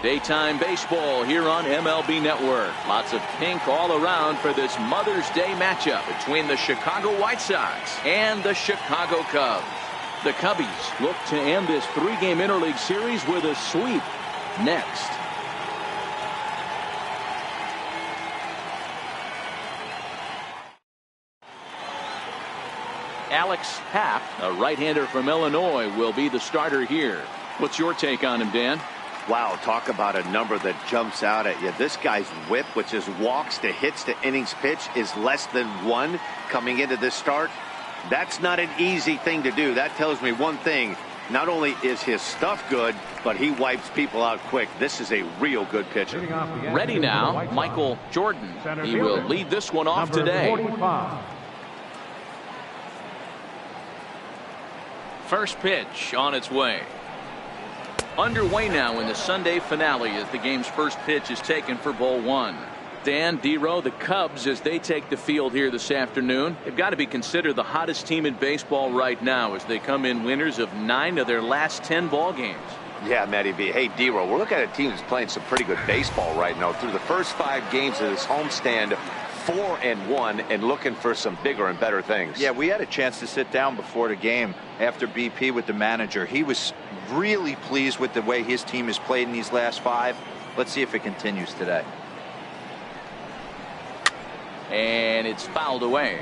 Daytime baseball here on MLB Network. Lots of pink all around for this Mother's Day matchup between the Chicago White Sox and the Chicago Cubs. The Cubbies look to end this three-game interleague series with a sweep next. Alex Happ, a right-hander from Illinois, will be the starter here. What's your take on him, Dan? Wow, talk about a number that jumps out at you. This guy's whip, which is walks to hits to innings pitch, is less than 1 coming into this start. That's not an easy thing to do. That tells me one thing. Not only is his stuff good, but he wipes people out quick. This is a real good pitcher. Ready now, Michael Jordan. He will lead this one off today. First pitch on its way. Underway now in the Sunday finale as the game's first pitch is taken for ball 1. Dan, D-Row, the Cubs, as they take the field here this afternoon, they've got to be considered the hottest team in baseball right now as they come in winners of 9 of their last 10 ball games. Yeah, Matty B. Hey, D-Row, we're looking at a team that's playing some pretty good baseball right now. Through the first 5 games of this homestand, 4-1, and looking for some bigger and better things. Yeah, we had a chance to sit down before the game after BP with the manager. He was really pleased with the way his team has played in these last 5. Let's see if it continues today. And it's fouled away.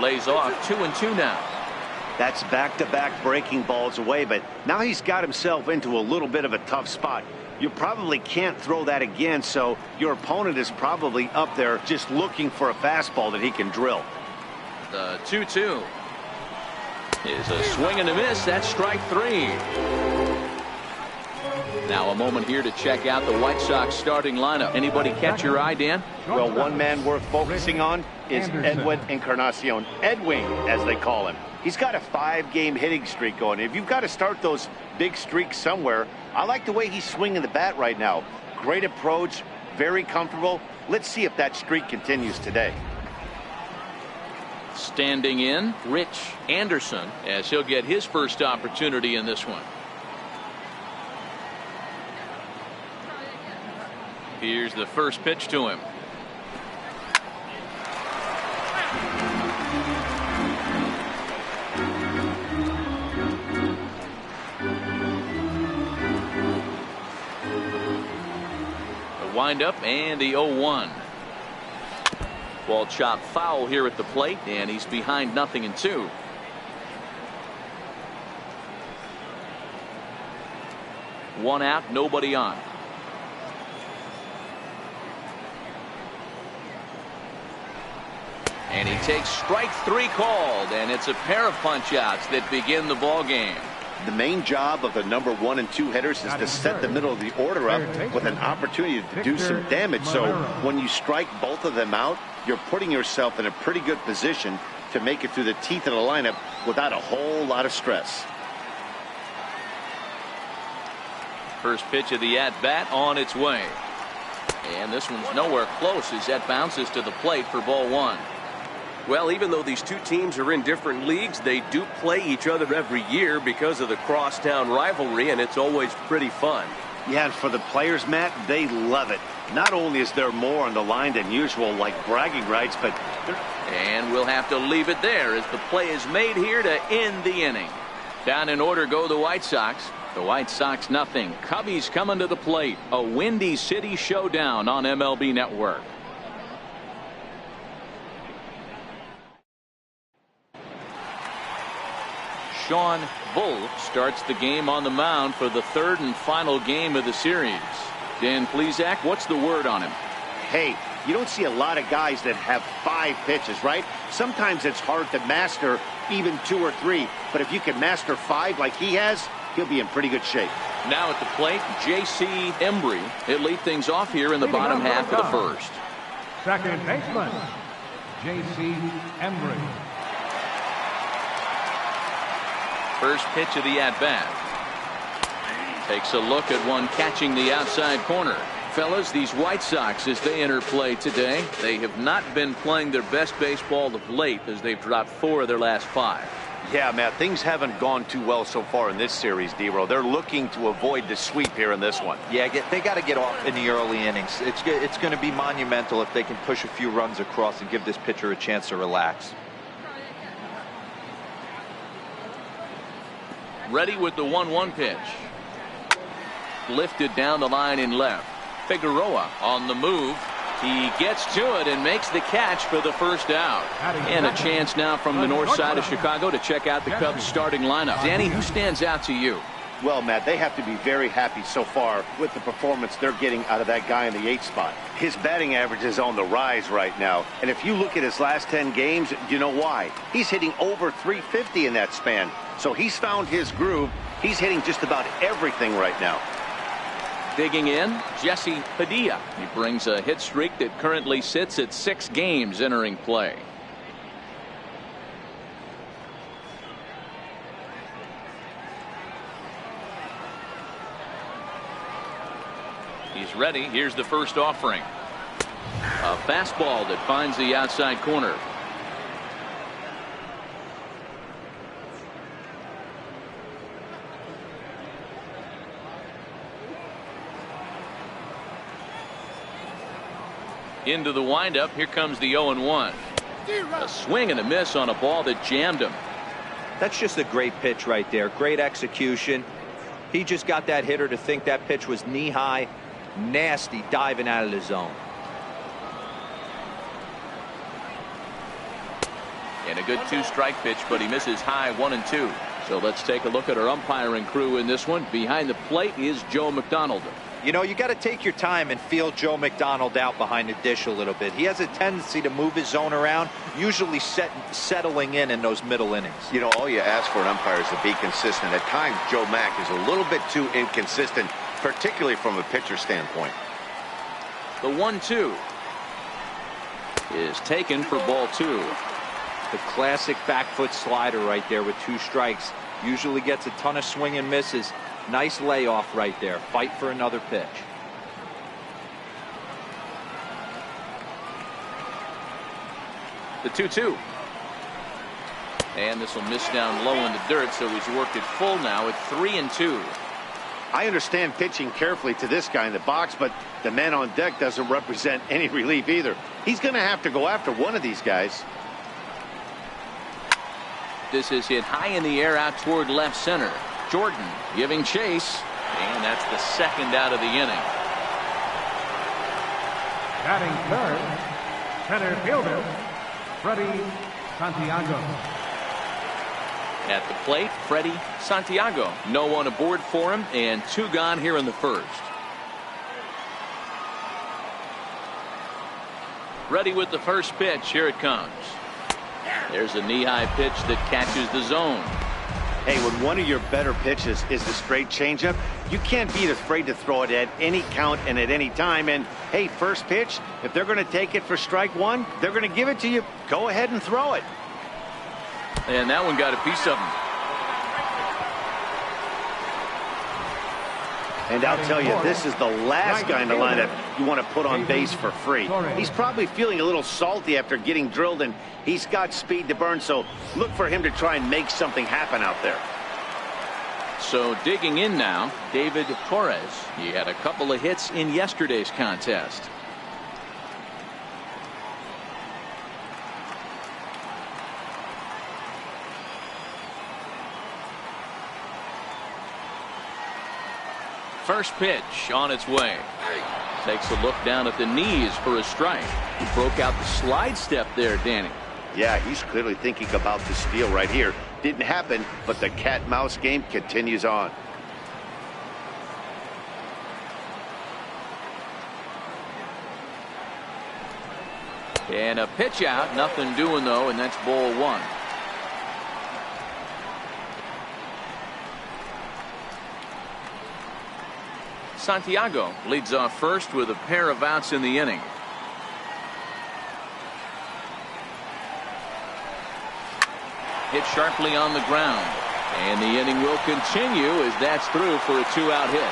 Lays off 2-2 now. That's back-to-back breaking balls away, but now he's got himself into a little bit of a tough spot. You probably can't throw that again, so your opponent is probably up there just looking for a fastball that he can drill. The 2-2 is a swing and a miss. That's strike 3. Now a moment here to check out the White Sox starting lineup. Anybody catch your eye, Dan? Well, one man worth focusing on is Edwin Encarnacion. Edwin, as they call him. He's got a 5-game hitting streak going. If you've got to start those big streaks somewhere, I like the way he's swinging the bat right now. Great approach, very comfortable. Let's see if that streak continues today. Standing in, Rich Anderson, as he'll get his first opportunity in this one. Here's the first pitch to him. The windup and the 0-1. Ball chopped foul here at the plate, and he's behind 0-2. One out, nobody on. And he takes strike 3 called, and it's a pair of punch-outs that begin the ball game. The main job of the number 1 and 2 hitters is to set the middle of the order up with an opportunity to do some damage. So when you strike both of them out, you're putting yourself in a pretty good position to make it through the teeth of the lineup without a whole lot of stress. First pitch of the at-bat on its way. And this one's nowhere close as that bounces to the plate for ball 1. Well, even though these two teams are in different leagues, they do play each other every year because of the crosstown rivalry, and it's always pretty fun. Yeah, and for the players, Matt, they love it. Not only is there more on the line than usual, like bragging rights, but... And we'll have to leave it there as the play is made here to end the inning. Down in order go the White Sox. The White Sox nothing. Cubbies coming to the plate. A Windy City showdown on MLB Network. Sean Bull starts the game on the mound for the 3rd and final game of the series. Dan Plesac, what's the word on him? Hey, you don't see a lot of guys that have 5 pitches, right? Sometimes it's hard to master even 2 or 3, but if you can master 5 like he has, he'll be in pretty good shape. Now at the plate, J.C. Embry. He'll lead things off here in the bottom half of the first. Second baseman, J.C. Embry. First pitch of the at-bat. Takes a look at one catching the outside corner. Fellas, these White Sox, as they enter play today, they have not been playing their best baseball of late as they've dropped 4 of their last 5. Yeah, Matt, things haven't gone too well so far in this series, D-Row. They're looking to avoid the sweep here in this one. Yeah, they got to get off in the early innings. It's going to be monumental if they can push a few runs across and give this pitcher a chance to relax. Ready with the 1-1 pitch. Lifted down the line in left. Figueroa on the move. He gets to it and makes the catch for the first out. And a chance now from the north side of Chicago to check out the Cubs starting lineup. Danny, who stands out to you? Well, Matt, they have to be very happy so far with the performance they're getting out of that guy in the 8th spot. His batting average is on the rise right now. And if you look at his last 10 games, you know why. He's hitting over 350 in that span. So he's found his groove. He's hitting just about everything right now. Digging in, Jesse Padilla. He brings a hit streak that currently sits at 6 games entering play. He's ready. Here's the first offering. A fastball that finds the outside corner. Into the windup. Here comes the 0-1. A swing and a miss on a ball that jammed him. That's just a great pitch right there. Great execution. He just got that hitter to think that pitch was knee high. Nasty diving out of the zone. And a good 2-strike pitch, but he misses high 1-2. So let's take a look at our umpiring crew in this one. Behind the plate is Joe McDonald. You know, you got to take your time and feel Joe McDonald out behind the dish a little bit. He has a tendency to move his zone around, usually settling in those middle innings. You know, all you ask for an umpire is to be consistent. At times, Joe Mack is a little bit too inconsistent, particularly from a pitcher standpoint. The 1-2 is taken for ball 2. The classic back foot slider right there with 2 strikes. Usually gets a ton of swing and misses. Nice layoff right there. Fight for another pitch. The 2-2. And this will miss down low in the dirt, so he's worked it full now at 3-2. I understand pitching carefully to this guy in the box, but the man on deck doesn't represent any relief either. He's going to have to go after one of these guys. This is hit high in the air out toward left center. Jordan giving chase, and that's the second out of the inning. Batting third, center fielder, Freddie Santiago. At the plate, Freddie Santiago. No one aboard for him, and 2 gone here in the first. Ready with the first pitch. Here it comes. There's a knee-high pitch that catches the zone. Hey, when one of your better pitches is the straight changeup, you can't be afraid to throw it at any count and at any time. And, hey, first pitch, if they're going to take it for strike 1, they're going to give it to you. Go ahead and throw it. And that one got a piece of him. And I'll tell you, this is the last guy in the lineup you want to put on base for free. He's probably feeling a little salty after getting drilled, and he's got speed to burn, so look for him to try and make something happen out there. So digging in now, David Torres. He had a couple of hits in yesterday's contest. First pitch on its way. Takes a look down at the knees for a strike. He broke out the slide step there, Danny. Yeah, he's clearly thinking about the steal right here. Didn't happen, but the cat-mouse game continues on. And a pitch out. Nothing doing, though, and that's ball 1. Santiago leads off first with a pair of outs in the inning. Hit sharply on the ground, and the inning will continue as that's through for a 2-out hit.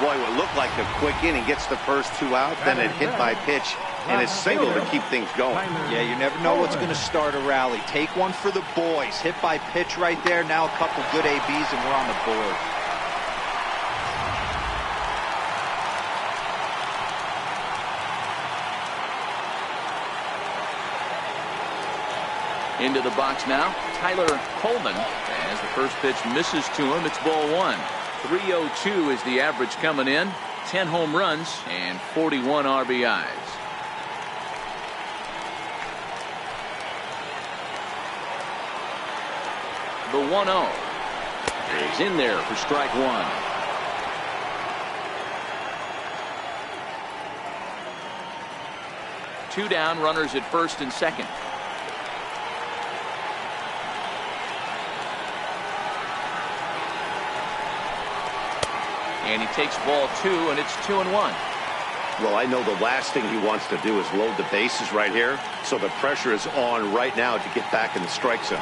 Boy, it would look like a quick inning. Gets the first 2 out, then it hit by pitch and a single to keep things going. Yeah, you never know what's going to start a rally. Take one for the boys. Hit by pitch right there. Now a couple good ABs and we're on the board. Into the box now, Tyler Coleman. As the first pitch misses to him, it's ball 1. 302 is the average coming in. 10 home runs and 41 RBIs. The 1-0 is in there for strike 1. Two down, runners at first and second. And he takes ball 2, and it's 2-1. Well, I know the last thing he wants to do is load the bases right here, so the pressure is on right now to get back in the strike zone.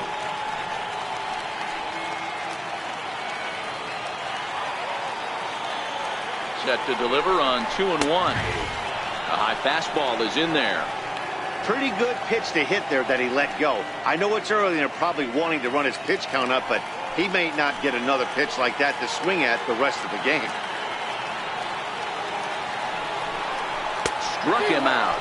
Set to deliver on 2-1. A high fastball is in there. Pretty good pitch to hit there that he let go. I know it's early and they're probably wanting to run his pitch count up, but he may not get another pitch like that to swing at the rest of the game. Struck him out.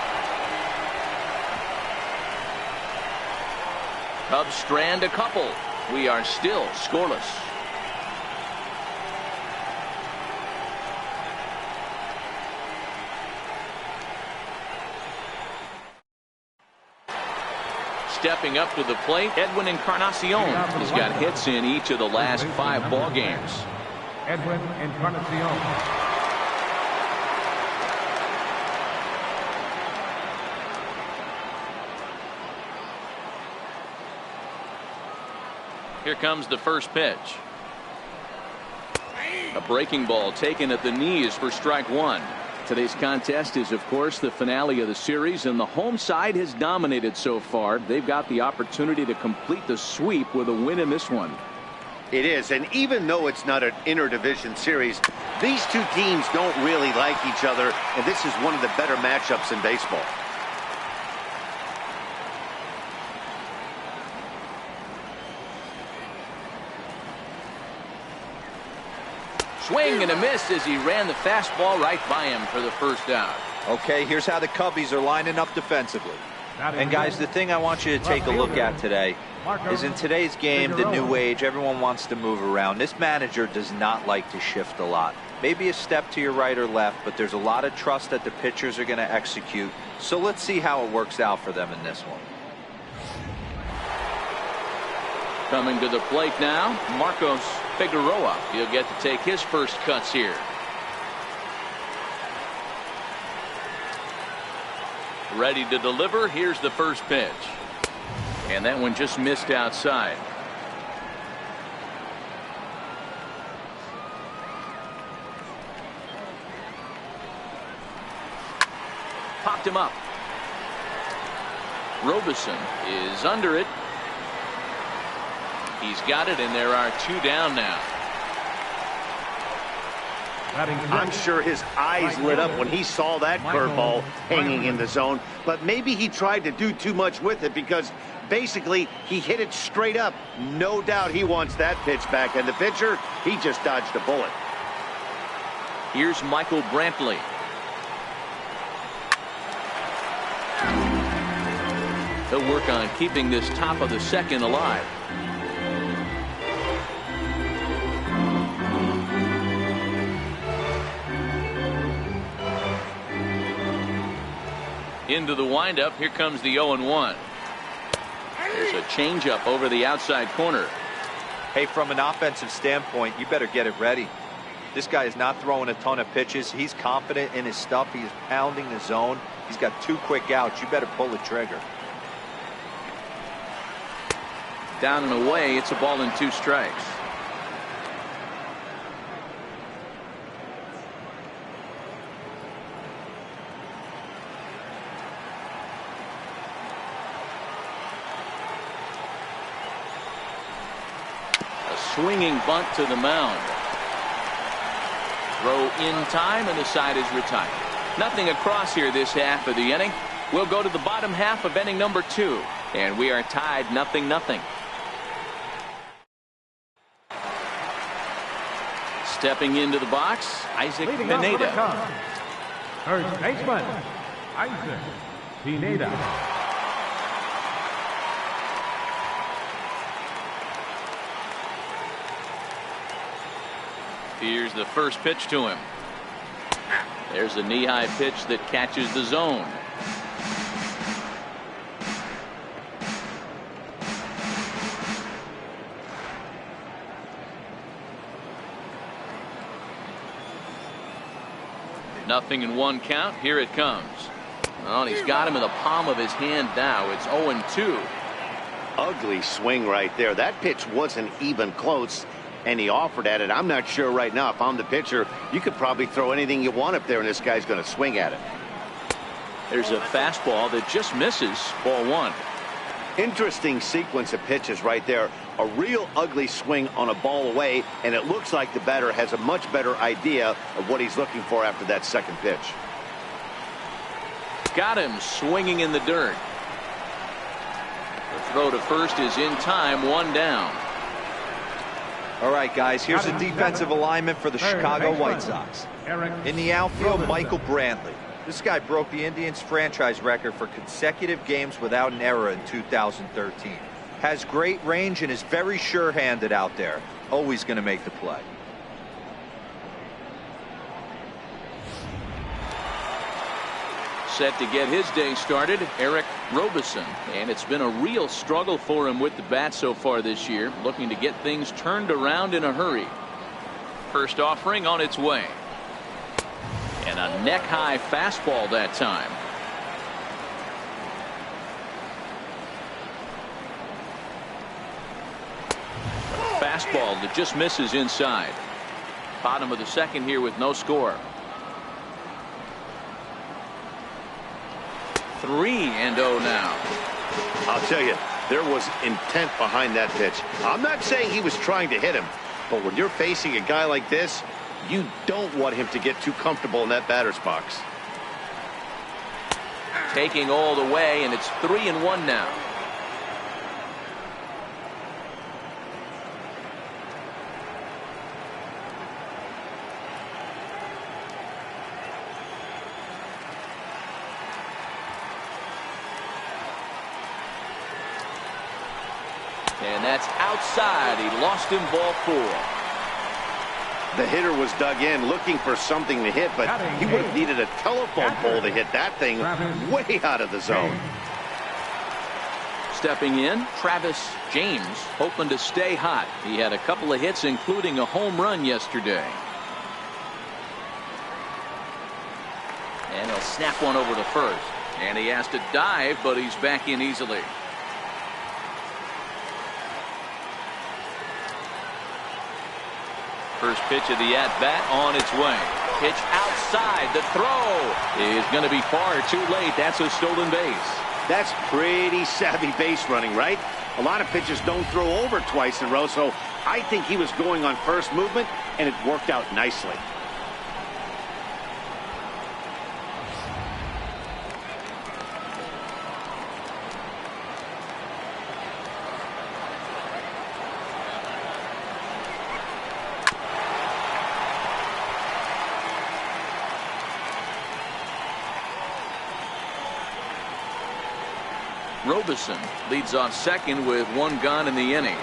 Cubs strand a couple. We are still scoreless. Stepping up to the plate, Edwin Encarnacion. He's got hits in each of the last 5 ball games. Edwin Encarnacion. Here comes the first pitch. A breaking ball taken at the knees for strike 1. Today's contest is, of course, the finale of the series, and the home side has dominated so far. They've got the opportunity to complete the sweep with a win in this one. It is, and even though it's not an interdivision series, these two teams don't really like each other, and this is one of the better matchups in baseball. Swing and a miss as he ran the fastball right by him for the first out. Okay, here's how the Cubbies are lining up defensively. And guys, the thing I want you to take a look at today is in today's game, the new age, everyone wants to move around. This manager does not like to shift a lot. Maybe a step to your right or left, but there's a lot of trust that the pitchers are going to execute. So let's see how it works out for them in this one. Coming to the plate now, Marcos Figueroa. He'll get to take his first cuts here. Ready to deliver. Here's the first pitch. And that one just missed outside. Popped him up. Robeson is under it. He's got it, and there are 2 down now. I'm sure his eyes lit up when he saw that curveball hanging in the zone, but maybe he tried to do too much with it because basically he hit it straight up. No doubt he wants that pitch back, and the pitcher, he just dodged a bullet. Here's Michael Brantley. He'll work on keeping this top of the second alive. Into the windup. Here comes the 0-1. There's a changeup over the outside corner. Hey, from an offensive standpoint, you better get it ready. This guy is not throwing a ton of pitches. He's confident in his stuff. He is pounding the zone. He's got 2 quick outs. You better pull the trigger. Down and away. It's a ball and 2 strikes. swinging bunt to the mound. Throw in time, and the side is retired. Nothing across here this half of the inning. We'll go to the bottom half of inning number 2, and we are tied 0-0. Stepping into the box, Isaac Pineda. First baseman, Isaac Pineda. Here's the first pitch to him. There's a knee-high pitch that catches the zone. Nothing in 1 count. Here it comes. Oh, and he's got him in the palm of his hand now. It's 0-2. Ugly swing right there. That pitch wasn't even close, and he offered at it. I'm not sure right now, if I'm the pitcher, you could probably throw anything you want up there, and this guy's going to swing at it. There's a fastball that just misses. Ball 1. Interesting sequence of pitches right there. A real ugly swing on a ball away, and it looks like the batter has a much better idea of what he's looking for after that second pitch. Got him swinging in the dirt. The throw to first is in time. 1 down. All right, guys, here's the defensive alignment for the Chicago White Sox. In the outfield, Michael Brantley. This guy broke the Indians franchise record for consecutive games without an error in 2013. Has great range and is very sure-handed out there. Always going to make the play. Set to get his day started, Eric Robeson. And it's been a real struggle for him with the bat so far this year, looking to get things turned around in a hurry. First offering on its way. And a neck-high fastball that time. A fastball that just misses inside. Bottom of the second here with no score. 3-0 now. I'll tell you, there was intent behind that pitch. I'm not saying he was trying to hit him, but when you're facing a guy like this, you don't want him to get too comfortable in that batter's box. Taking all the way, and it's 3-1 now. And that's outside. He lost him, ball 4. The hitter was dug in looking for something to hit, but he would have needed a telephone pole to hit that thing way out of the zone. Stepping in, Travis James, hoping to stay hot. He had a couple of hits, including a home run yesterday. And he'll snap one over to first. And he has to dive, but he's back in easily. First pitch of the at-bat on its way. Pitch outside. The throw is going to be far too late. That's a stolen base. That's pretty savvy base running, right? A lot of pitchers don't throw over twice in a row, so I think he was going on first movement, and it worked out nicely. Robeson leads off second with 1 gone in the inning.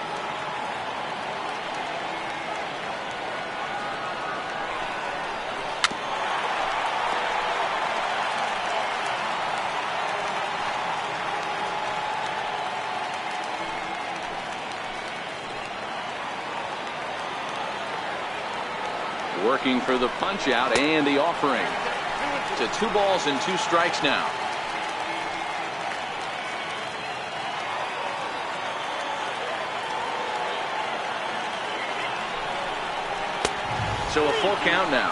Working for the punch out and the offering. To 2 balls and 2 strikes now. So a full count now.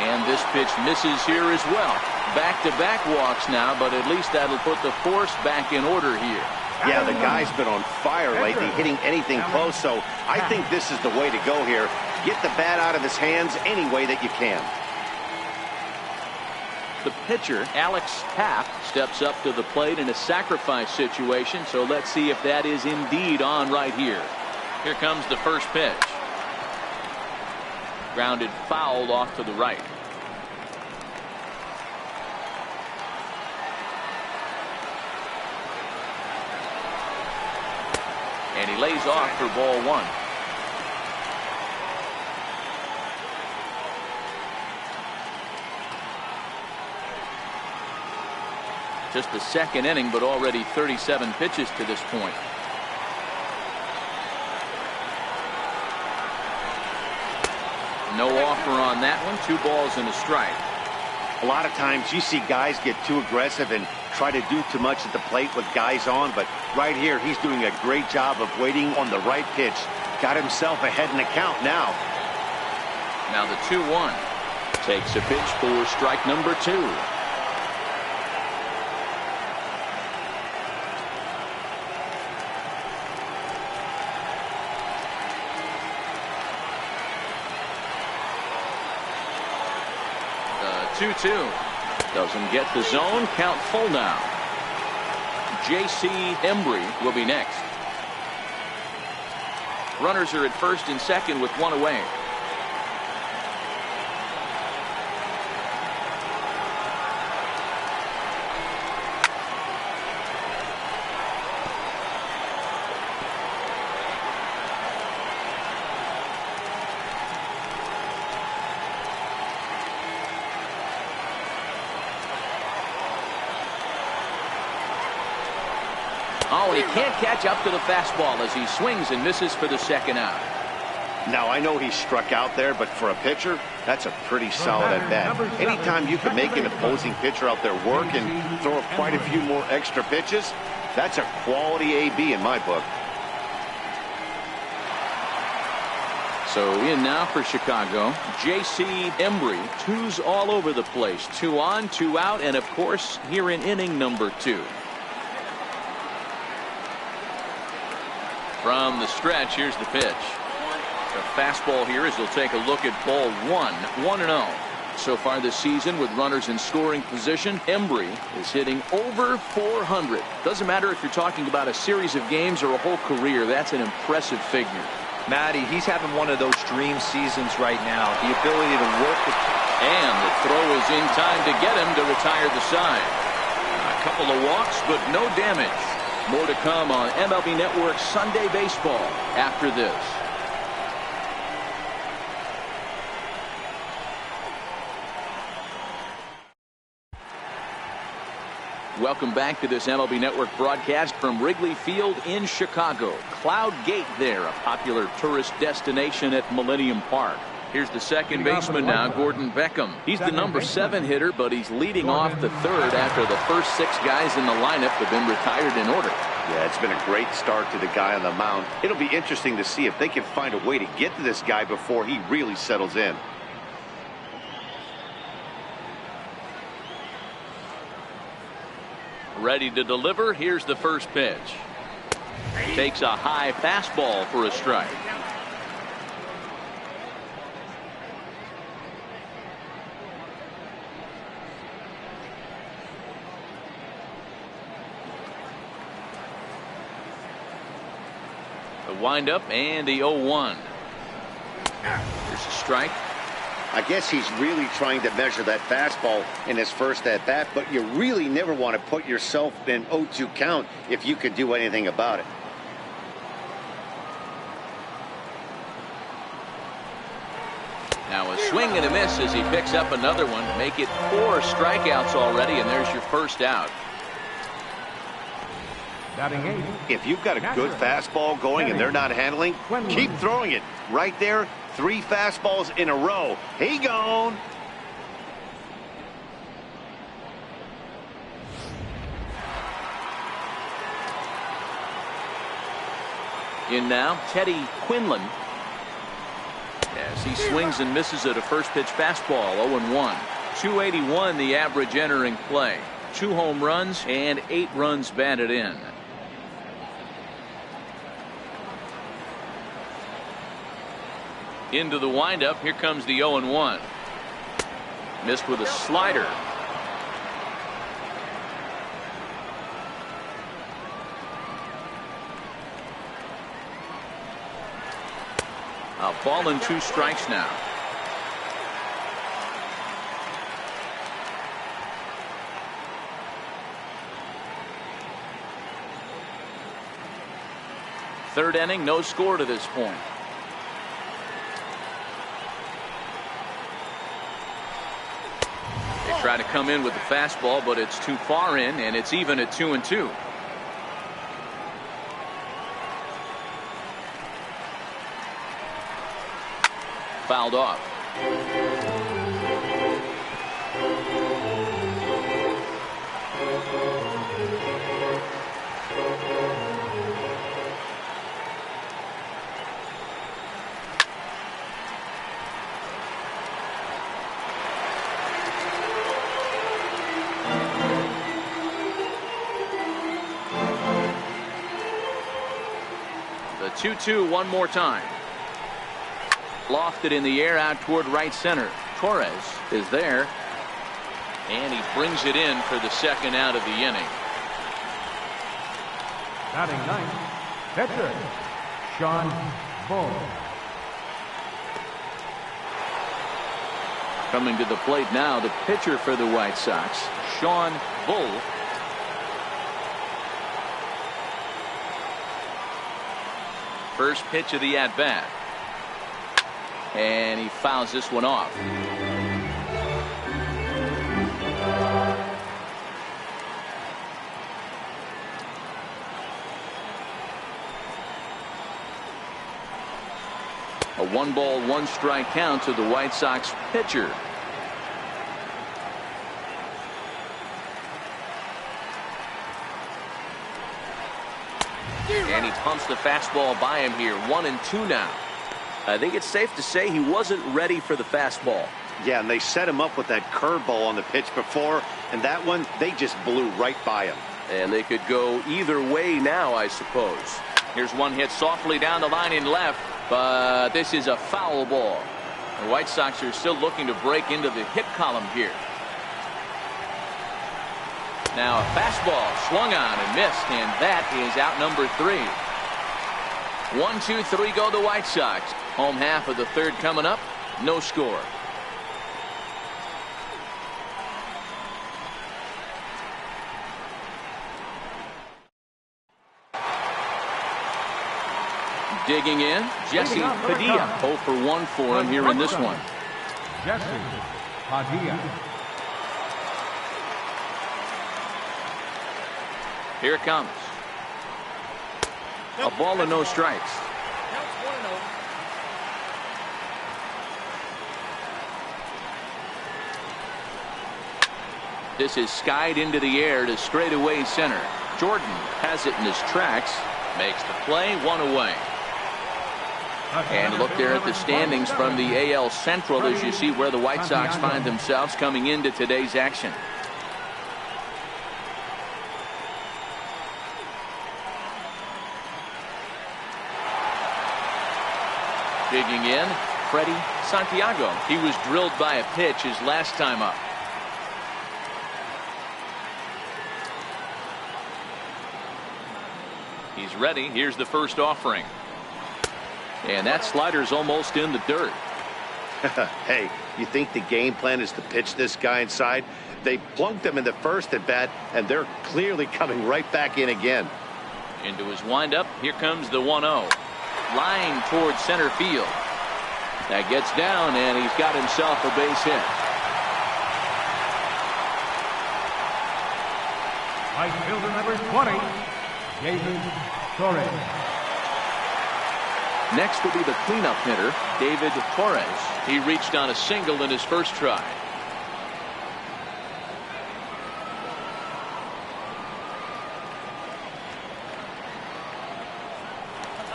And this pitch misses here as well. Back-to-back walks now, but at least that'll put the force back in order here. Yeah, the guy's been on fire lately, hitting anything close, so I think this is the way to go here. Get the bat out of his hands any way that you can. The pitcher, Alex Happ, steps up to the plate in a sacrifice situation, so let's see if that is indeed on right here. Here comes the first pitch. Grounded foul off to the right. And he lays off for ball one. Just the second inning, but already 37 pitches to this point. No offer on that one. 2 balls and a strike. A lot of times you see guys get too aggressive and try to do too much at the plate with guys on, but right here he's doing a great job of waiting on the right pitch. Got himself ahead in the count now. Now the 2-1. Takes a pitch for strike number 2. The 2-2. Doesn't get the zone. Count full now. J.C. Embry will be next. Runners are at first and second with 1 away. Oh, he can't catch up to the fastball as he swings and misses for the second out. Now, I know he struck out there, but for a pitcher, that's a pretty solid at-bat. Anytime you can make an opposing pitcher out there work and throw quite a few more extra pitches, that's a quality AB in my book. So in now for Chicago, J.C. Embry. 2s all over the place. 2 on, 2 out, and of course here in inning number 2. From the stretch, here's the pitch. The fastball here as he'll take a look at ball 1. 1-0. So far this season with runners in scoring position, Embry is hitting over 400. Doesn't matter if you're talking about a series of games or a whole career. That's an impressive figure. Matty, he's having one of those dream seasons right now. The ability to work with. And the throw is in time to get him to retire the side. A couple of walks, but no damage. More to come on MLB Network Sunday Baseball after this. Welcome back to this MLB Network broadcast from Wrigley Field in Chicago. Cloud Gate there, a popular tourist destination at Millennium Park. Here's the second baseman now, Gordon Beckham. He's the number 7 hitter, but he's leading off the third after the first 6 guys in the lineup have been retired in order. Yeah, it's been a great start to the guy on the mound. It'll be interesting to see if they can find a way to get to this guy before he really settles in. Ready to deliver. Here's the first pitch. Takes a high fastball for a strike. The windup and the 0-1. Here's a strike. I guess he's really trying to measure that fastball in his first at-bat, but you really never want to put yourself in 0-2 count if you can do anything about it. Now a swing and a miss as he picks up another one. Make it 4 strikeouts already, and there's your first out. If you've got a good fastball going and they're not handling, keep throwing it. Right there, 3 fastballs in a row. He gone. In now, Teddy Quinlan. As he swings and misses at a first pitch fastball. 0-1. 281 the average entering play. 2 home runs and 8 runs batted in. Into the windup. Here comes the 0-1. Missed with a slider. A ball and 2 strikes now. Third inning, no score to this point. They try to come in with the fastball, but it's too far in, and it's even at 2-2. Fouled off. The 2-2 one more time. Lofted in the air out toward right center. Torres is there, and he brings it in for the second out of the inning. Batting ninth, pitcher Sean Bull. Coming to the plate now, the pitcher for the White Sox, Sean Bull. First pitch of the at-bat. And he fouls this one off. A 1-ball, 1-strike count to the White Sox pitcher. And he pumps the fastball by him here. 1-2 now. I think it's safe to say he wasn't ready for the fastball. Yeah, and they set him up with that curveball on the pitch before, and that one, they just blew right by him. And they could go either way now, I suppose. Here's one hit softly down the line in left, but this is a foul ball. The White Sox are still looking to break into the hit column here. Now a fastball swung on and missed, and that is out number 3. 1, 2, 3 go the White Sox. Home half of the third coming up. No score. Digging in, Jesse Padilla. 0 for 1 for him here in this one. Jesse Padilla. Here it comes. A ball and no strikes. This is skied into the air to straightaway center. Jordan has it in his tracks. Makes the play, 1 away. And look there at the standings from the AL Central as you see where the White Sox find themselves coming into today's action. Digging in, Freddie Santiago. He was drilled by a pitch his last time up. He's ready. Here's the first offering. And that slider's almost in the dirt. Hey, you think the game plan is to pitch this guy inside? They plunked him in the first at bat, and they're clearly coming right back in again. Into his windup. Here comes the 1-0. Line towards center field. That gets down, and he's got himself a base hit. Right fielder number 20, David Torres. Next will be the cleanup hitter, David Torres. He reached on a single in his first try.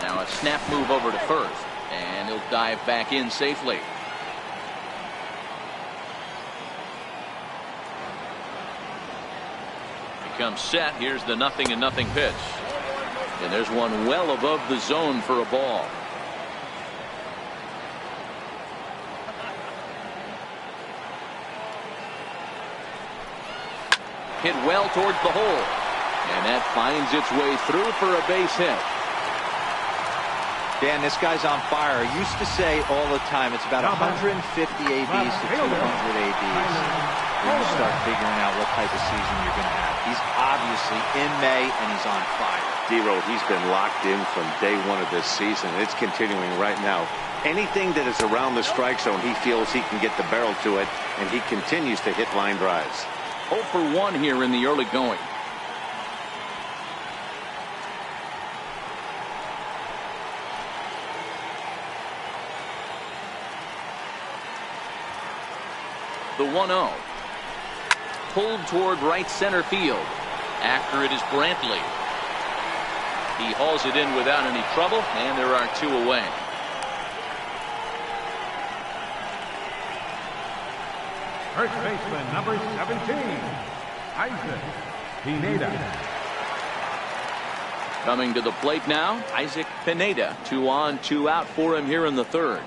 Now a snap move over to first. And And he'll dive back in safely. Becomes set. Here's the 0-0 pitch. And there's one well above the zone for a ball. Hit well towards the hole. And that finds its way through for a base hit. Dan, this guy's on fire. I used to say all the time it's about 150 ABs to 200 ABs when you start figuring out what type of season you're going to have. He's obviously in May and he's on fire. D-Row, he's been locked in from day one of this season. It's continuing right now. Anything that is around the strike zone, he feels he can get the barrel to it, and he continues to hit line drives. 0 for 1 here in the early going. The 1-0. Pulled toward right center field. After it is Brantley. He hauls it in without any trouble, and there are 2 away. First baseman, number 17, Isaac Pineda. Coming to the plate now, Isaac Pineda. 2 on, 2 out for him here in the third.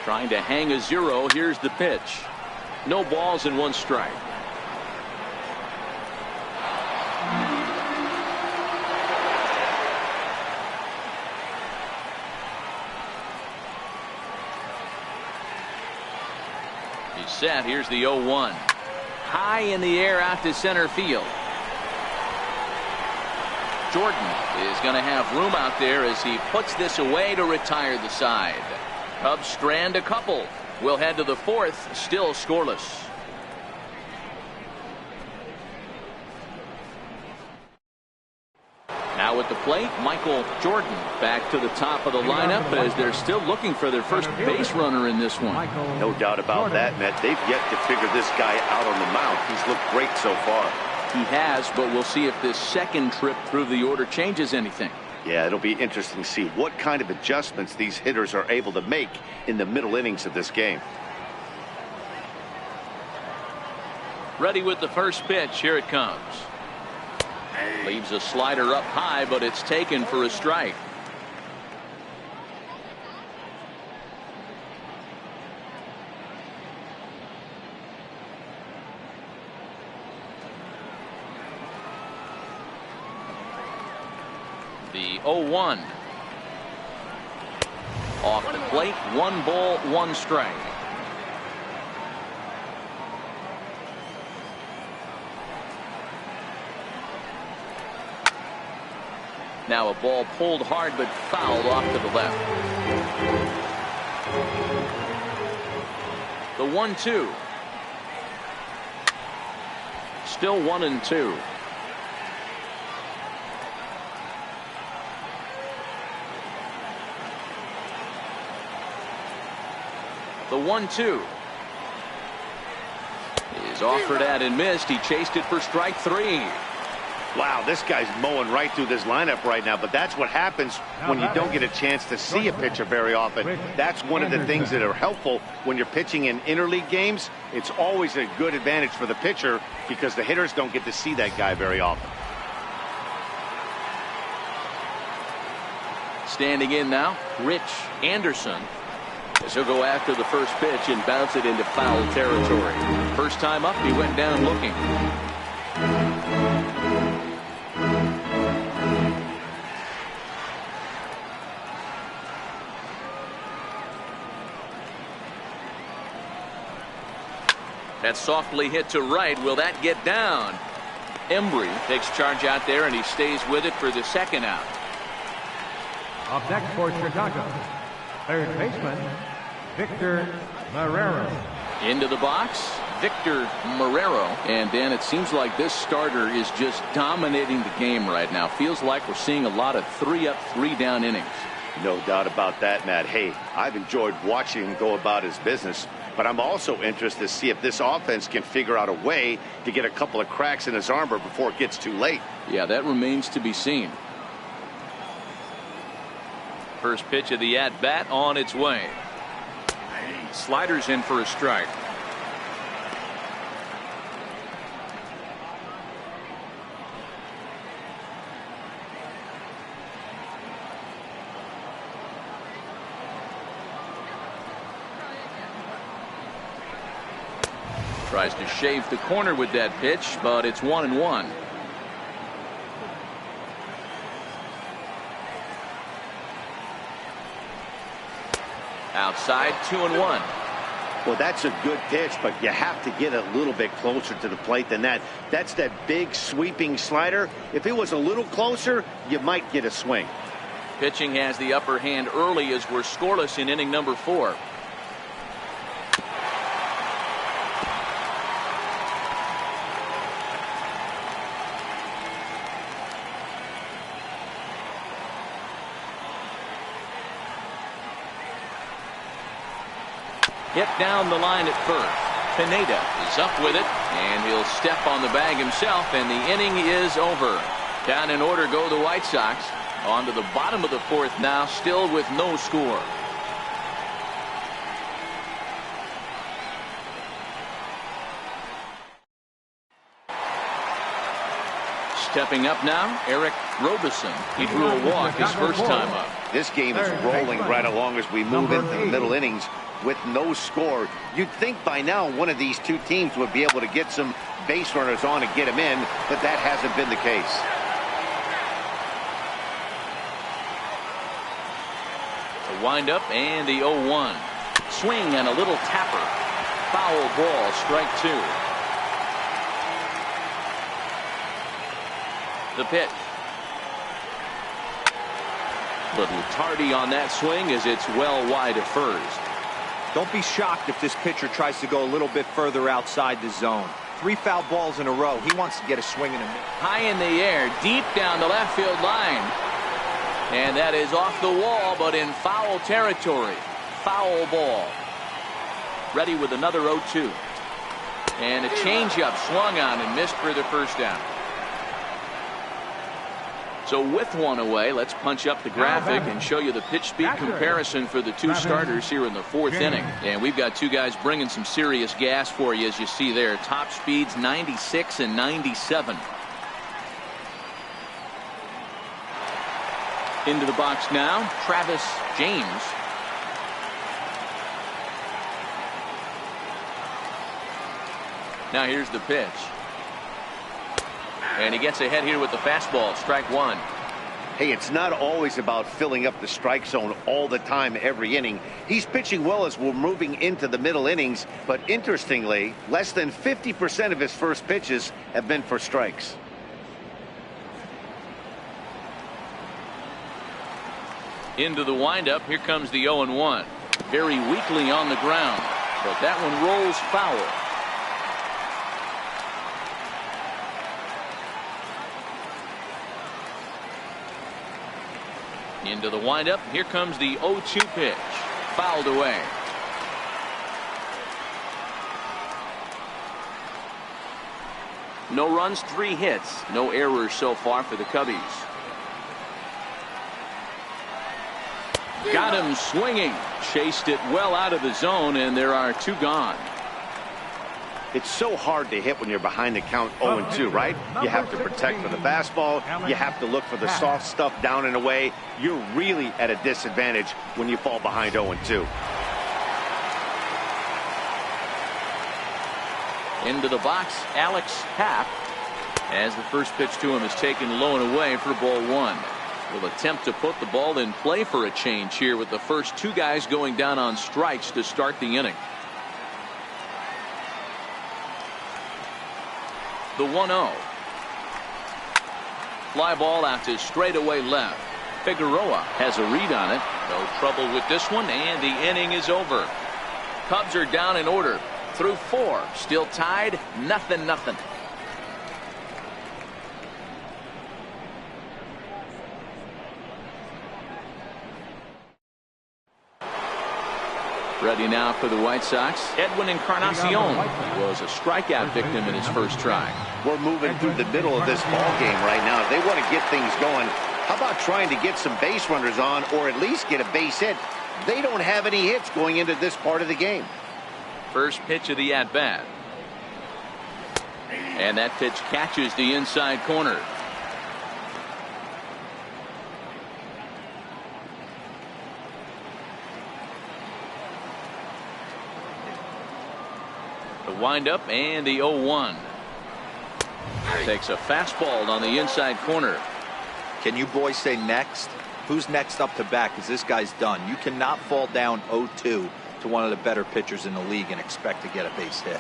Trying to hang a 0. Here's the pitch. No balls and 1 strike. He's set. Here's the 0-1. High in the air out to center field. Jordan is going to have room out there as he puts this away to retire the side. Cubs strand a couple. We'll head to the 4th, still scoreless. Now at the plate, Michael Jordan back to the top of the lineup as they're still looking for their first base runner in this one. No doubt about that, Matt. They've yet to figure this guy out on the mound. He's looked great so far. He has, but we'll see if this second trip through the order changes anything. Yeah, it'll be interesting to see what kind of adjustments these hitters are able to make in the middle innings of this game. Ready with the first pitch. Here it comes. Leaves a slider up high, but it's taken for a strike. The 0-1. Off the plate, 1 ball, 1 strike. Now a ball pulled hard but fouled off to the left. The 1-2. Still 1-2. The 1-2 is offered at and missed. He chased it for strike 3. Wow, this guy's mowing right through this lineup right now, but that's what happens when you don't get a chance to see a pitcher very often. That's one of the things that are helpful when you're pitching in interleague games. It's always a good advantage for the pitcher because the hitters don't get to see that guy very often. Standing in now, Rich Anderson. As he'll go after the first pitch and bounce it into foul territory. First time up, he went down looking. That's softly hit to right. Will that get down? Embry takes charge out there, and he stays with it for the second out. Up next for Chicago, third baseman, Victor Marrero. Into the box, Victor Marrero. And Dan, it seems like this starter is just dominating the game right now. Feels like we're seeing a lot of 3-up, 3-down innings. No doubt about that, Matt. Hey, I've enjoyed watching him go about his business. but I'm also interested to see if this offense can figure out a way to get a couple of cracks in his armor before it gets too late. Yeah, that remains to be seen. First pitch of the at-bat on its way. Sliders in for a strike. Tries to shave the corner with that pitch, but it's 1-1. Outside, 2-1. Well, that's a good pitch, but you have to get a little bit closer to the plate than that. That's that big sweeping slider. If it was a little closer, you might get a swing. Pitching has the upper hand early as we're scoreless in inning number 4. Hit down the line at first. Pineda is up with it, and he'll step on the bag himself, and the inning is over. Down in order go the White Sox. On to the bottom of the 4th now, still with no score. Stepping up now, Eric Robeson. He drew a walk his first time up. This game is rolling right along as we move into the middle innings with no score. You'd think by now one of these two teams would be able to get some base runners on and get them in, but that hasn't been the case. The windup and the 0-1. Swing and a little tapper. Foul ball, strike 2. The pitch. Little tardy on that swing as it's well wide of first. Don't be shocked if this pitcher tries to go a little bit further outside the zone. 3 foul balls in a row. He wants to get a swing in a minute. High in the air, deep down the left field line. And that is off the wall, but in foul territory. Foul ball. Ready with another 0-2. And a changeup swung on and missed for the first down. So with one away, let's punch up the graphic and show you the pitch speed comparison for the two starters here in the 4th inning. And we've got two guys bringing some serious gas for you, as you see there. Top speeds 96 and 97. Into the box now, Travis James. Now here's the pitch. And he gets ahead here with the fastball. Strike 1. Hey, it's not always about filling up the strike zone all the time every inning. He's pitching well as we're moving into the middle innings, but interestingly, less than 50% of his first pitches have been for strikes. Into the windup. Here comes the 0-1. Very weakly on the ground, but that one rolls foul. Into the windup. Here comes the 0-2 pitch. Fouled away. No runs, 3 hits. No errors so far for the Cubbies. Got him swinging. Chased it well out of the zone, and there are 2 gone. It's so hard to hit when you're behind the count 0-2, right? You have to protect for the fastball. You have to look for the soft stuff down and away. You're really at a disadvantage when you fall behind 0-2. Into the box, Alex Happ, as the first pitch to him is taken low and away for ball 1. Will attempt to put the ball in play for a change here with the first 2 guys going down on strikes to start the inning. The 1-0. Fly ball out to straightaway left. Figueroa has a read on it. No trouble with this one, and the inning is over. Cubs are down in order through 4. Still tied, 0-0. Ready now for the White Sox, Edwin Encarnacion. He was a strikeout victim in his first try. We're moving through the middle of this ball game right now. If they want to get things going, how about trying to get some base runners on, or at least get a base hit? They don't have any hits going into this part of the game. First pitch of the at-bat. And that pitch catches the inside corner. The windup and the 0-1. Takes a fastball on the inside corner. Can you boys say next? Who's next up to bat? Because this guy's done. You cannot fall down 0-2 to one of the better pitchers in the league and expect to get a base hit.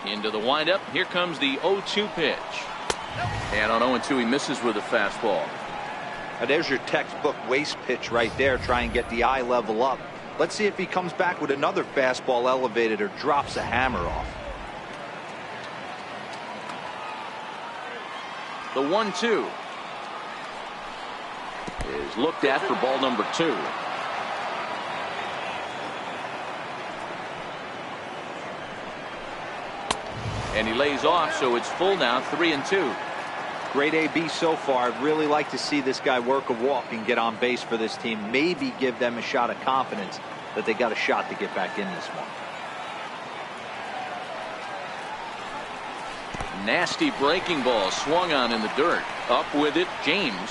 Into the windup. Here comes the 0-2 pitch. And on 0-2 he misses with a fastball. Now there's your textbook waste pitch right there. Try and get the eye level up. Let's see if he comes back with another fastball elevated or drops a hammer off. The 1-2 is looked at for ball number 2. And he lays off, so it's full now, 3-2. Great AB so far. I'd really like to see this guy work a walk and get on base for this team. Maybe give them a shot of confidence that they got a shot to get back in this one. Nasty breaking ball swung on in the dirt. Up with it, James.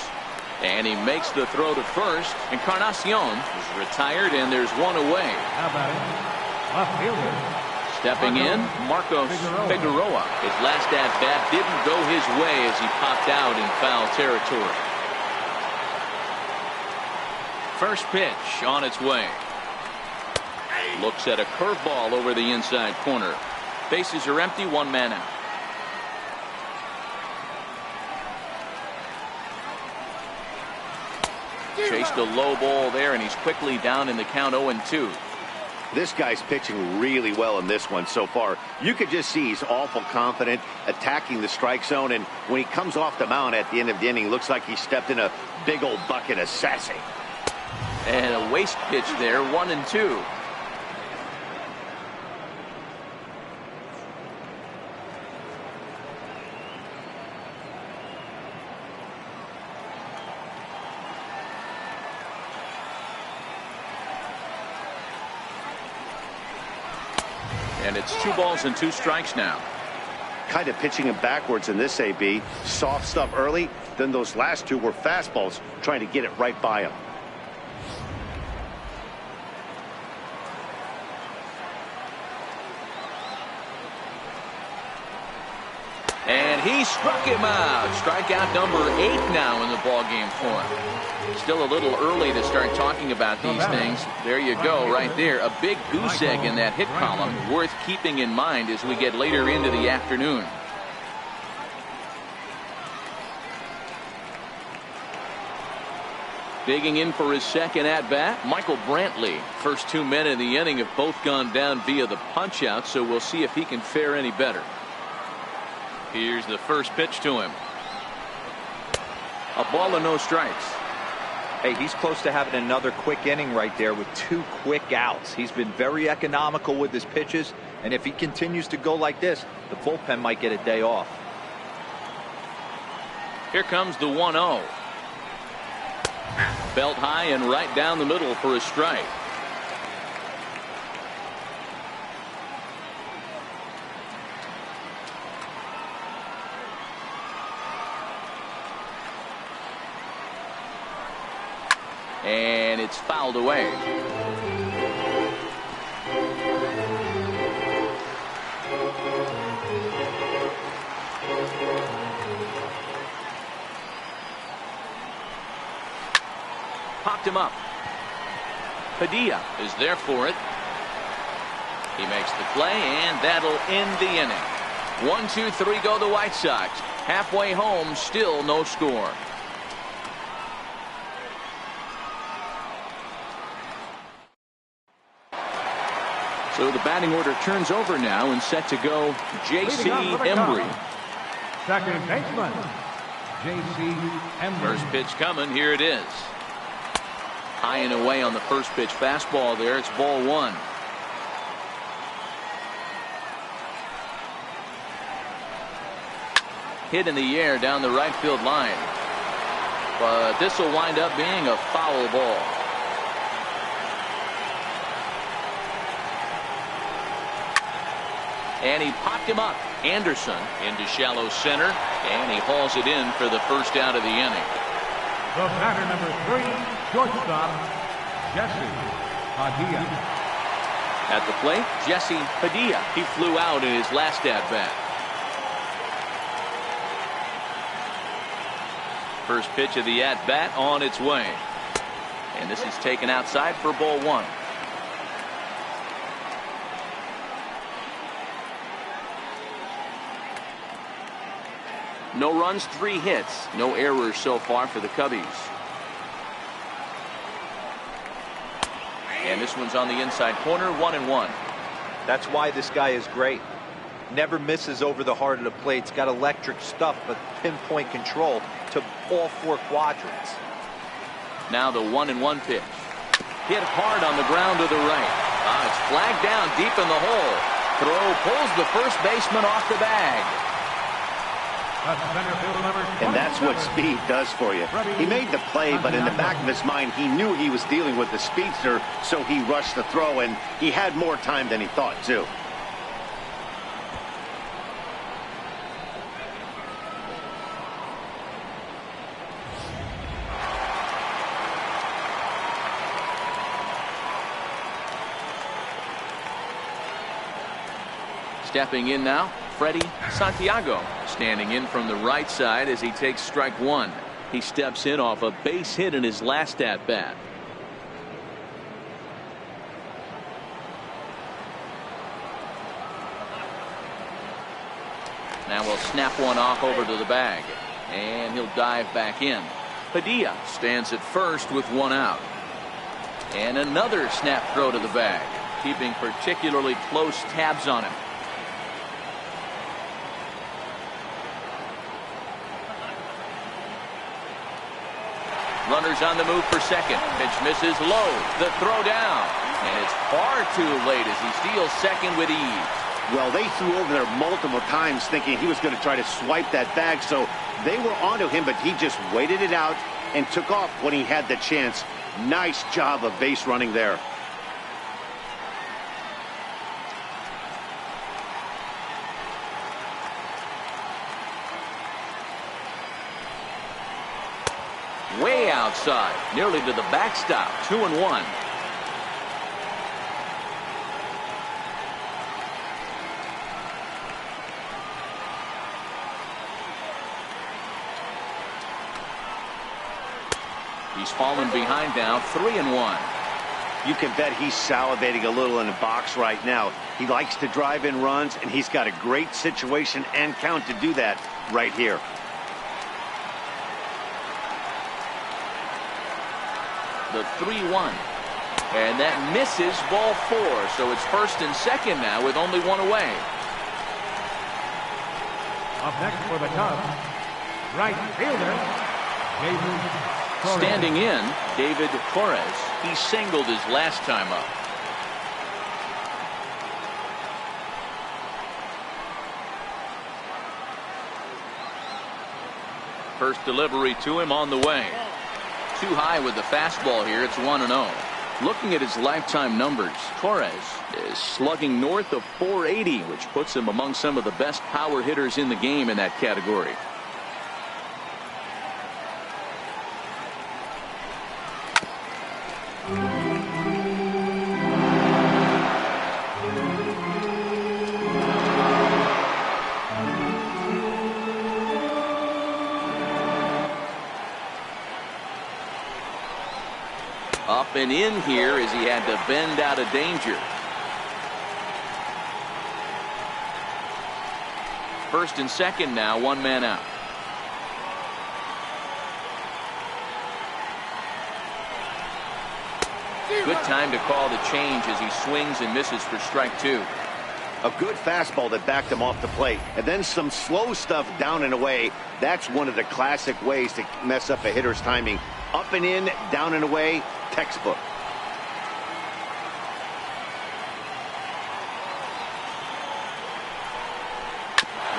And he makes the throw to first. Encarnacion is retired, and there's one away. How about it? Left fielder. Stepping in, Marcos Figueroa. His last at-bat didn't go his way as he popped out in foul territory. First pitch on its way. Looks at a curveball over the inside corner. Bases are empty, one man out. Chased a low ball there, and he's quickly down in the count 0-2. This guy's pitching really well in this one so far. You could just see he's awful confident attacking the strike zone, and when he comes off the mound at the end of the inning, looks like he stepped in a big old bucket of sassy. And a waste pitch there, 1-2. And it's 2 balls and 2 strikes now. Kind of pitching him backwards in this AB. Soft stuff early, then those last 2 were fastballs, trying to get it right by him. And he struck him out. Strikeout number 8 now in the ballgame for him. Still a little early to start talking about these things. There you go, right there. A big goose egg in that hit column, worth keeping in mind as we get later into the afternoon. Digging in for his second at-bat, Michael Brantley. First 2 men in the inning have both gone down via the punch-out, so we'll see if he can fare any better. Here's the first pitch to him. A ball and no strikes. Hey, he's close to having another quick inning right there with 2 quick outs. He's been very economical with his pitches, and if he continues to go like this, the bullpen might get a day off. Here comes the 1-0. Belt high and right down the middle for a strike. And it's fouled away. Popped him up. Padilla is there for it. He makes the play, and that'll end the inning. 1, 2, 3 go the White Sox. Halfway home, still no score. So the batting order turns over now, and set to go J.C. Embry. Second baseman, J.C. Embry. First pitch coming. Here it is. High and away on the first pitch fastball there. It's ball one. Hit in the air down the right field line. But this will wind up being a foul ball. And he popped him up. Anderson into shallow center, and he hauls it in for the first out of the inning. The batter, number 3, shortstop, Jesse Padilla. At the plate, Jesse Padilla. He flew out in his last at-bat. First pitch of the at-bat on its way. And this is taken outside for ball one. No runs, 3 hits. No errors so far for the Cubbies. And this one's on the inside corner, 1-1. That's why this guy is great. Never misses over the heart of the plate. He's got electric stuff, but pinpoint control to all 4 quadrants. Now the 1-1 pitch. Hit hard on the ground to the right. It's flagged down deep in the hole. Throw pulls the first baseman off the bag. And that's what speed does for you. He made the play, but in the back of his mind, he knew he was dealing with the speedster, so he rushed the throw, and he had more time than he thought, too. Stepping in now, Freddie Santiago, standing in from the right side as he takes strike one. He steps in off a base hit in his last at-bat. Now we'll snap one off over to the bag, and he'll dive back in. Padilla stands at first with 1 out. And another snap throw to the bag, keeping particularly close tabs on him. Runners on the move for second. Pitch misses low. The throw down. And it's far too late as he steals second with ease. Well, they threw over there multiple times thinking he was going to try to swipe that bag, so they were onto him, but he just waited it out and took off when he had the chance. Nice job of base running there. Way outside, nearly to the backstop. 2-1. He's fallen behind now. 3-1. You can bet he's salivating a little in the box right now. He likes to drive in runs, and he's got a great situation and count to do that right here. The 3-1. And that misses ball 4. So it's first and second now with only 1 away. Up next for the Cubs, right fielder, David Torres. Standing in, David Torres. He singled his last time up. First delivery to him on the way. Too high with the fastball here. It's 1-0. Looking at his lifetime numbers, Torres is slugging north of 480, which puts him among some of the best power hitters in the game in that category. Up and in here as he had to bend out of danger. First and second now, 1 man out. Good time to call the change as he swings and misses for strike 2. A good fastball that backed him off the plate, and then some slow stuff down and away. That's one of the classic ways to mess up a hitter's timing. Up and in, down and away, Textbook.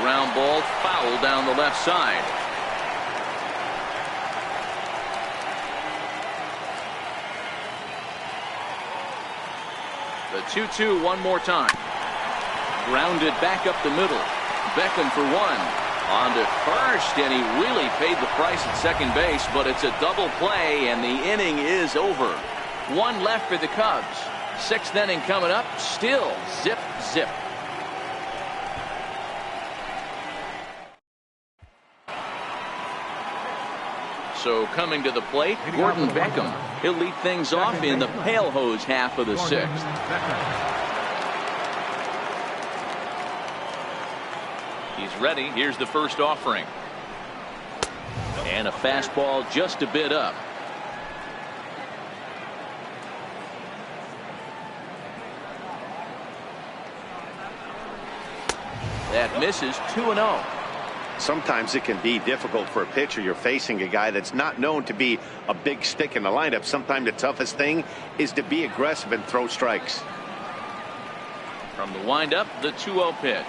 Ground ball, foul down the left side. The 2-2 one more time. Grounded back up the middle. Beckham for one. On to first, and he really paid the price at second base, but it's a double play, and the inning is over. One left for the Cubs. Sixth inning coming up. Still zip, zip. So coming to the plate, Gordon Beckham. He'll lead things off in the pale hose half of the sixth. He's ready. Here's the first offering. And a fastball just a bit up. That misses 2-0. Sometimes it can be difficult for a pitcher. You're facing a guy that's not known to be a big stick in the lineup. Sometimes the toughest thing is to be aggressive and throw strikes. From the windup, the 2-0 pitch.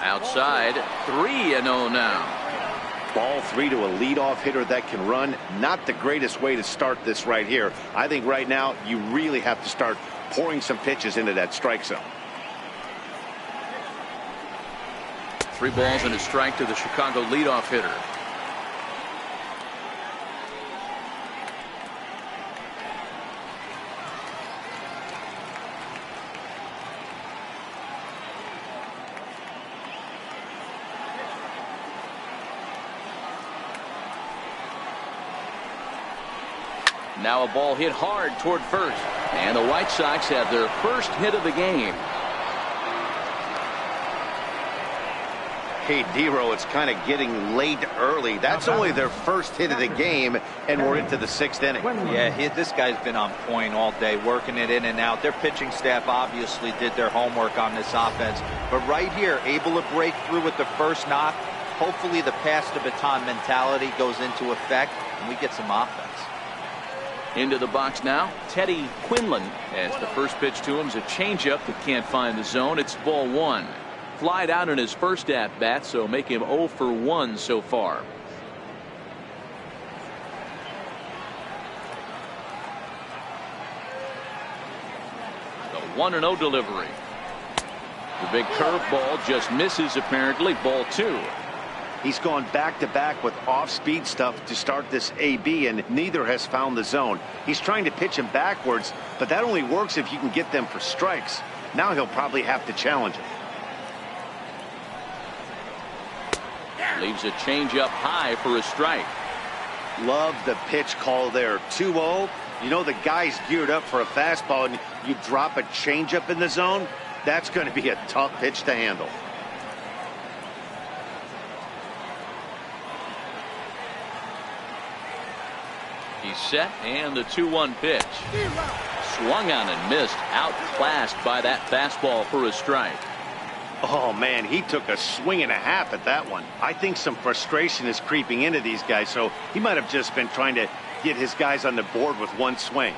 Outside, 3-0 now. Ball 3 to a leadoff hitter that can run. Not the greatest way to start this right here. I think right now you really have to start pouring some pitches into that strike zone. 3 balls and a strike to the Chicago leadoff hitter. Now a ball hit hard toward first, and the White Sox have their first hit of the game. Hey, Dero, it's kind of getting late early. That's only their first hit of the game, and we're into the 6th inning. Yeah, this guy's been on point all day, working it in and out. Their pitching staff obviously did their homework on this offense. But right here, able to break through with the first knock. Hopefully the pass the baton mentality goes into effect, and we get some offense. Into the box now, Teddy Quinlan, as the first pitch to him is a changeup that can't find the zone. It's ball 1. Flied out in his first at bat, so make him 0 for 1 so far. The 1-0 delivery. The big curveball just misses apparently. Ball 2. He's gone back-to-back with off-speed stuff to start this AB, and neither has found the zone. He's trying to pitch him backwards, but that only works if you can get them for strikes. Now he'll probably have to challenge it. Leaves a changeup high for a strike. Love the pitch call there. 2-0. You know the guy's geared up for a fastball, and you drop a changeup in the zone. That's going to be a tough pitch to handle. He's set, and the 2-1 pitch. Swung on and missed. Outclassed by that fastball for a strike. Oh, man, he took a swing and a half at that one. I think some frustration is creeping into these guys, so he might have just been trying to get his guys on the board with one swing.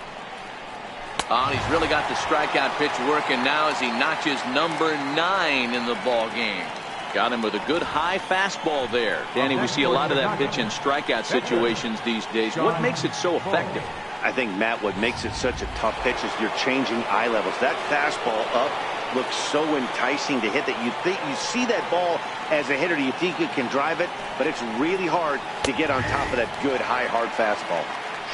Oh, he's really got the strikeout pitch working now as he notches number 9 in the ball game. Got him with a good high fastball there. Danny, we see a lot of that pitch in strikeout situations these days. What makes it so effective? I think, Matt, what makes it such a tough pitch is you're changing eye levels. That fastball up looks so enticing to hit that you see that ball as a hitter, you think you can drive it, but it's really hard to get on top of that good high hard fastball.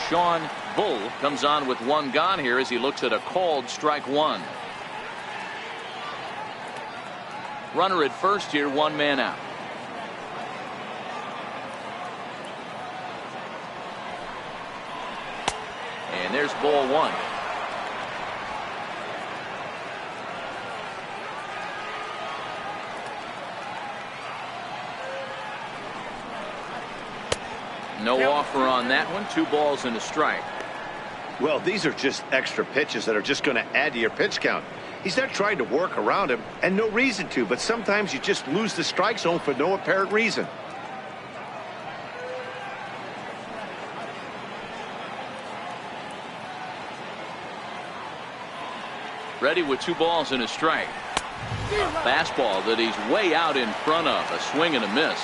Sean Bull comes on with 1 gone here as he looks at a called strike 1. Runner at first here, 1 man out. And there's ball 1. No offer on that one. 2 balls and a strike. Well, these are just extra pitches that are just going to add to your pitch count. He's not trying to work around him, and no reason to, but sometimes you just lose the strike zone for no apparent reason. Ready with 2 balls and a strike. A fastball that he's way out in front of. A swing and a miss.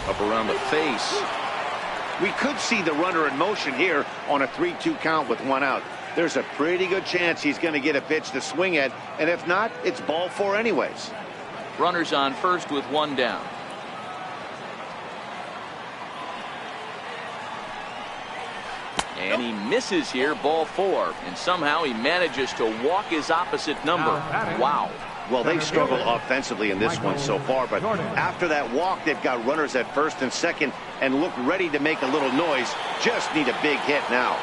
Up around the face. We could see the runner in motion here on a 3-2 count with 1 out. There's a pretty good chance he's going to get a pitch to swing at, and if not, it's ball 4 anyways. Runners on first with 1 down. And he misses here, ball 4, and somehow he manages to walk his opposite number. Wow. Well, they've struggled offensively in this one so far, but after that walk, they've got runners at first and second and look ready to make a little noise. Just need a big hit now.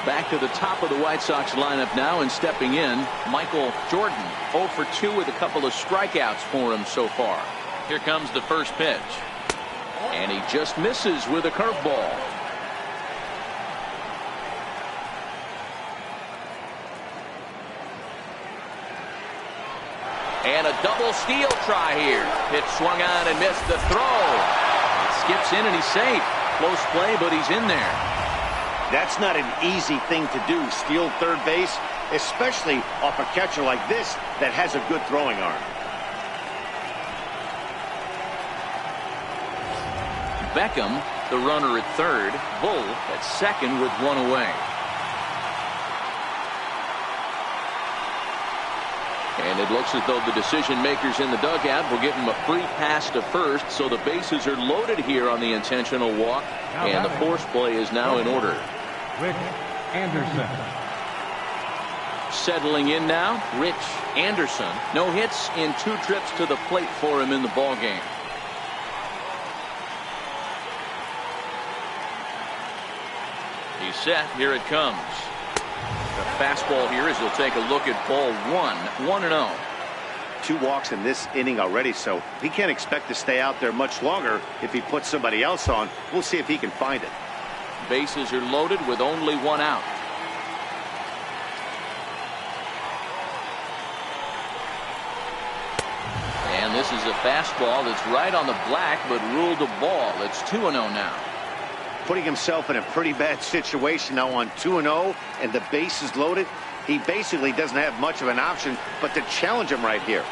Back to the top of the White Sox lineup now, and stepping in, Michael Jordan. 0 for 2 with a couple of strikeouts for him so far. Here comes the first pitch. And he just misses with a curveball. And a double steal try here. Pitch swung on and missed the throw. It skips in and he's safe. Close play, but he's in there. That's not an easy thing to do, steal third base, especially off a catcher like this that has a good throwing arm. Beckham, the runner at third. Bull at second with 1 away. And it looks as though the decision makers in the dugout will give him a free pass to first, so the bases are loaded here on the intentional walk, and the force play is now in order. Rick Anderson. Settling in now, Rich Anderson. No hits in 2 trips to the plate for him in the ball game. He's set. Here it comes. The fastball here as he'll take a look at ball 1. 1-0. 2 walks in this inning already, so he can't expect to stay out there much longer if he puts somebody else on. We'll see if he can find it. Bases are loaded with only 1 out. And this is a fastball that's right on the black, but ruled a ball. It's 2-0 now. Putting himself in a pretty bad situation now on 2-0, and the base is loaded. He basically doesn't have much of an option but to challenge him right here.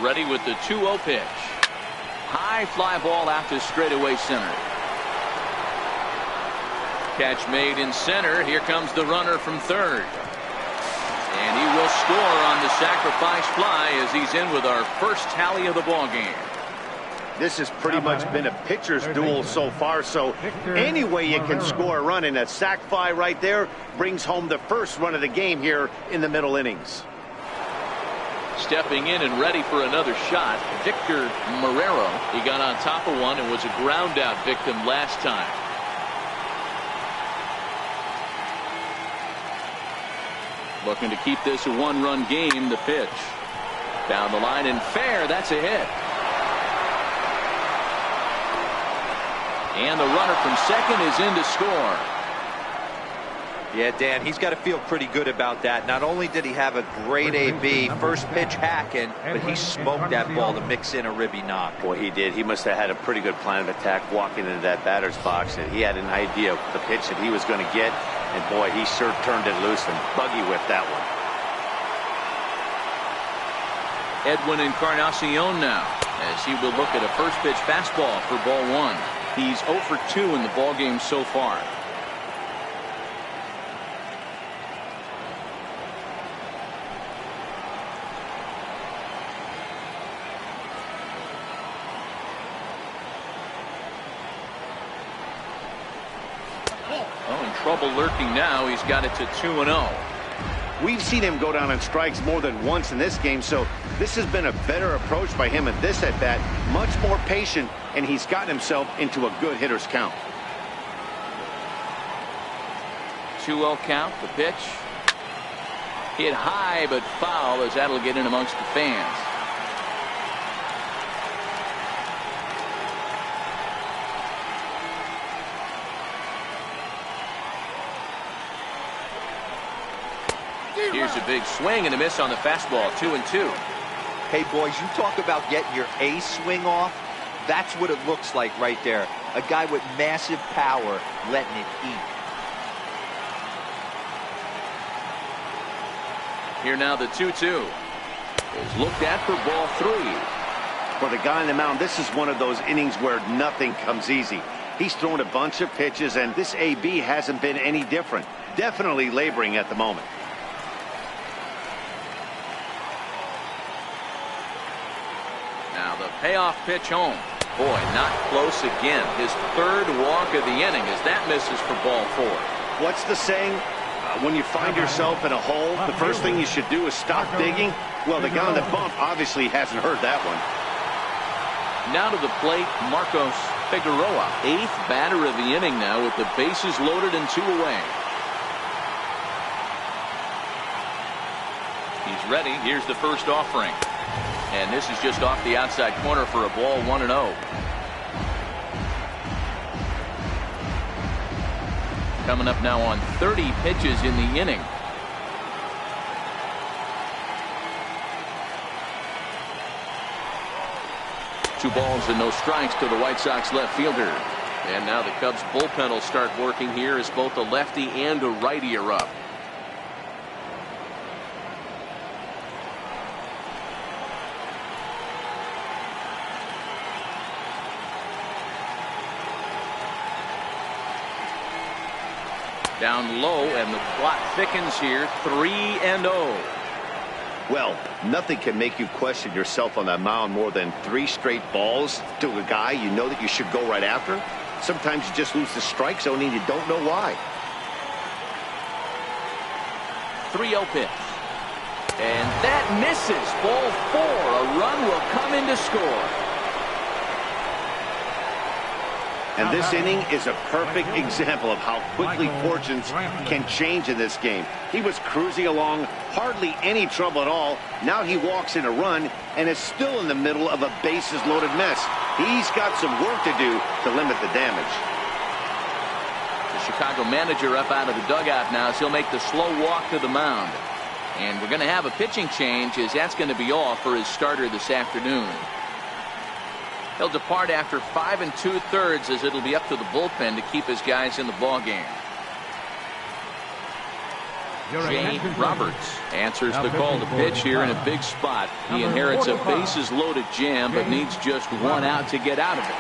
Ready with the 2-0 pitch. High fly ball out to straightaway center. Catch made in center. Here comes the runner from third. And he will score on the sacrifice fly as he's in with our first tally of the ball game. This has pretty much been a pitcher's duel so far, so any way you can score a run, in a sac fly right there brings home the first run of the game here in the middle innings. Stepping in and ready for another shot, Victor Marrero. He got on top of one and was a ground out victim last time. Looking to keep this a 1-run game. The pitch down the line and fair. That's a hit. And the runner from second is in to score. Yeah, Dan, he's got to feel pretty good about that. Not only did he have a great AB, first pitch hacking, but he smoked that ball to mix in a ribby knock. Boy, he did. He must have had a pretty good plan of attack walking into that batter's box, and he had an idea of the pitch that he was going to get, and boy, he sure turned it loose and buggy whipped that one. Edwin Encarnacion now, as he will look at a first pitch fastball for ball 1. He's 0 for 2 in the ball game so far. Oh, in trouble lurking now. He's got it to 2-0. We've seen him go down on strikes more than once in this game, so this has been a better approach by him at this at-bat. Much more patient, and he's gotten himself into a good hitter's count. 2-0 count. The pitch hit high but foul, as that'll get in amongst the fans. Here's a big swing and a miss on the fastball. 2-2. Hey, boys, you talk about getting your A swing off. That's what it looks like right there. A guy with massive power letting it eat. Here now the 2-2 is looked at for ball 3. For the guy on the mound, this is one of those innings where nothing comes easy. He's thrown a bunch of pitches, and this AB hasn't been any different. Definitely laboring at the moment. Now the payoff pitch home. Boy, not close again. His third walk of the inning as that misses for ball 4. What's the saying? When you find yourself in a hole, the first thing you should do is stop digging. Well, the guy on the bump obviously hasn't heard that one. Now to the plate, Marcos Figueroa, 8th batter of the inning now with the bases loaded and 2 away. He's ready. Here's the first offering. And this is just off the outside corner for a ball 1-0. Coming up now on 30 pitches in the inning. Two balls and no strikes to the White Sox left fielder. And now the Cubs bullpen will start working here as both a lefty and a righty are up. Down low, and the clock thickens here. 3-0. Well, nothing can make you question yourself on that mound more than 3 straight balls to a guy you know that you should go right after. Sometimes you just lose the strike zone and you don't know why. 3-0 pitch. And that misses. Ball 4. A run will come in to score. And this inning is a perfect example of how quickly fortunes can change in this game. He was cruising along, hardly any trouble at all. Now he walks in a run and is still in the middle of a bases-loaded mess. He's got some work to do to limit the damage. The Chicago manager up out of the dugout now as he'll make the slow walk to the mound. And we're going to have a pitching change as that's going to be all for his starter this afternoon. He'll depart after 5 2/3 as it'll be up to the bullpen to keep his guys in the ball game. Jay Roberts answers the call to pitch here in a big spot. He inherits a bases loaded jam but needs just 1 out to get out of it.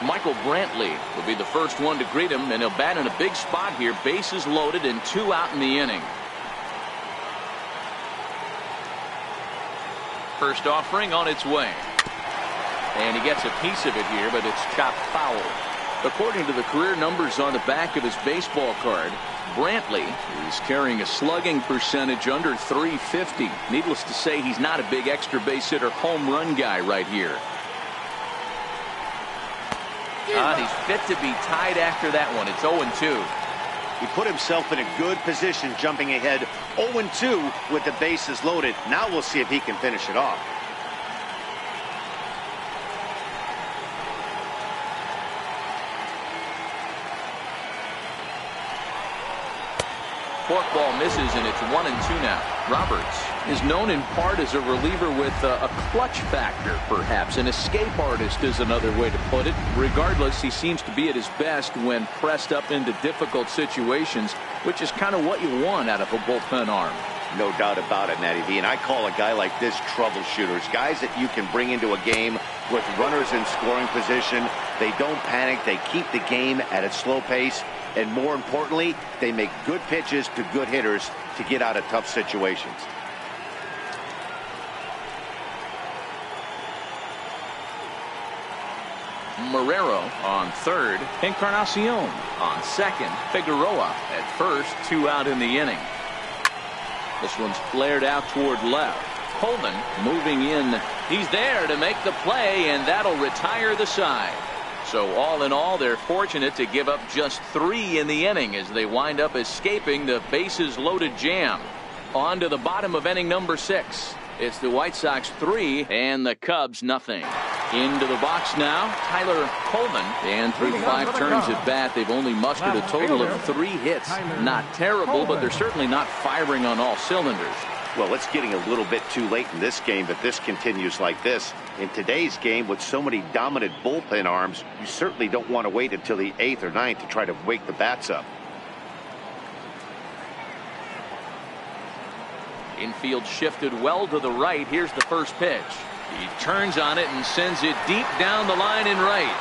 Michael Brantley will be the first one to greet him, and he'll bat in a big spot here. Bases loaded and 2 out in the inning. First offering on its way. And he gets a piece of it here, but it's chopped foul. According to the career numbers on the back of his baseball card, Brantley is carrying a slugging percentage under .350. Needless to say, he's not a big extra base hitter home run guy right here. He's fit to be tied after that one. It's 0-2. He put himself in a good position jumping ahead 0-2 with the bases loaded. Now we'll see if he can finish it off. Forkball misses, and it's 1-2 now. Roberts is known in part as a reliever with a clutch factor, perhaps. An escape artist is another way to put it. Regardless, he seems to be at his best when pressed up into difficult situations, which is kind of what you want out of a bullpen arm. No doubt about it, Matty V. And I call a guy like this troubleshooters. Guys that you can bring into a game with runners in scoring position. They don't panic. They keep the game at a slow pace. And more importantly, they make good pitches to good hitters to get out of tough situations. Marrero on third. Encarnacion on second. Figueroa at first. 2 out in the inning. This one's flared out toward left. Coleman moving in. He's there to make the play, and that'll retire the side. So all in all, they're fortunate to give up just 3 in the inning as they wind up escaping the bases loaded jam. On to the bottom of inning number 6. It's the White Sox 3 and the Cubs nothing. Into the box now, Tyler Coleman. And through 5 turns at bat, they've only mustered a total of 3 hits. Not terrible, but they're certainly not firing on all cylinders. Well, it's getting a little bit too late in this game if this continues like this. In today's game, with so many dominant bullpen arms, you certainly don't want to wait until the 8th or 9th to try to wake the bats up. Infield shifted well to the right. Here's the first pitch. He turns on it and sends it deep down the line in right.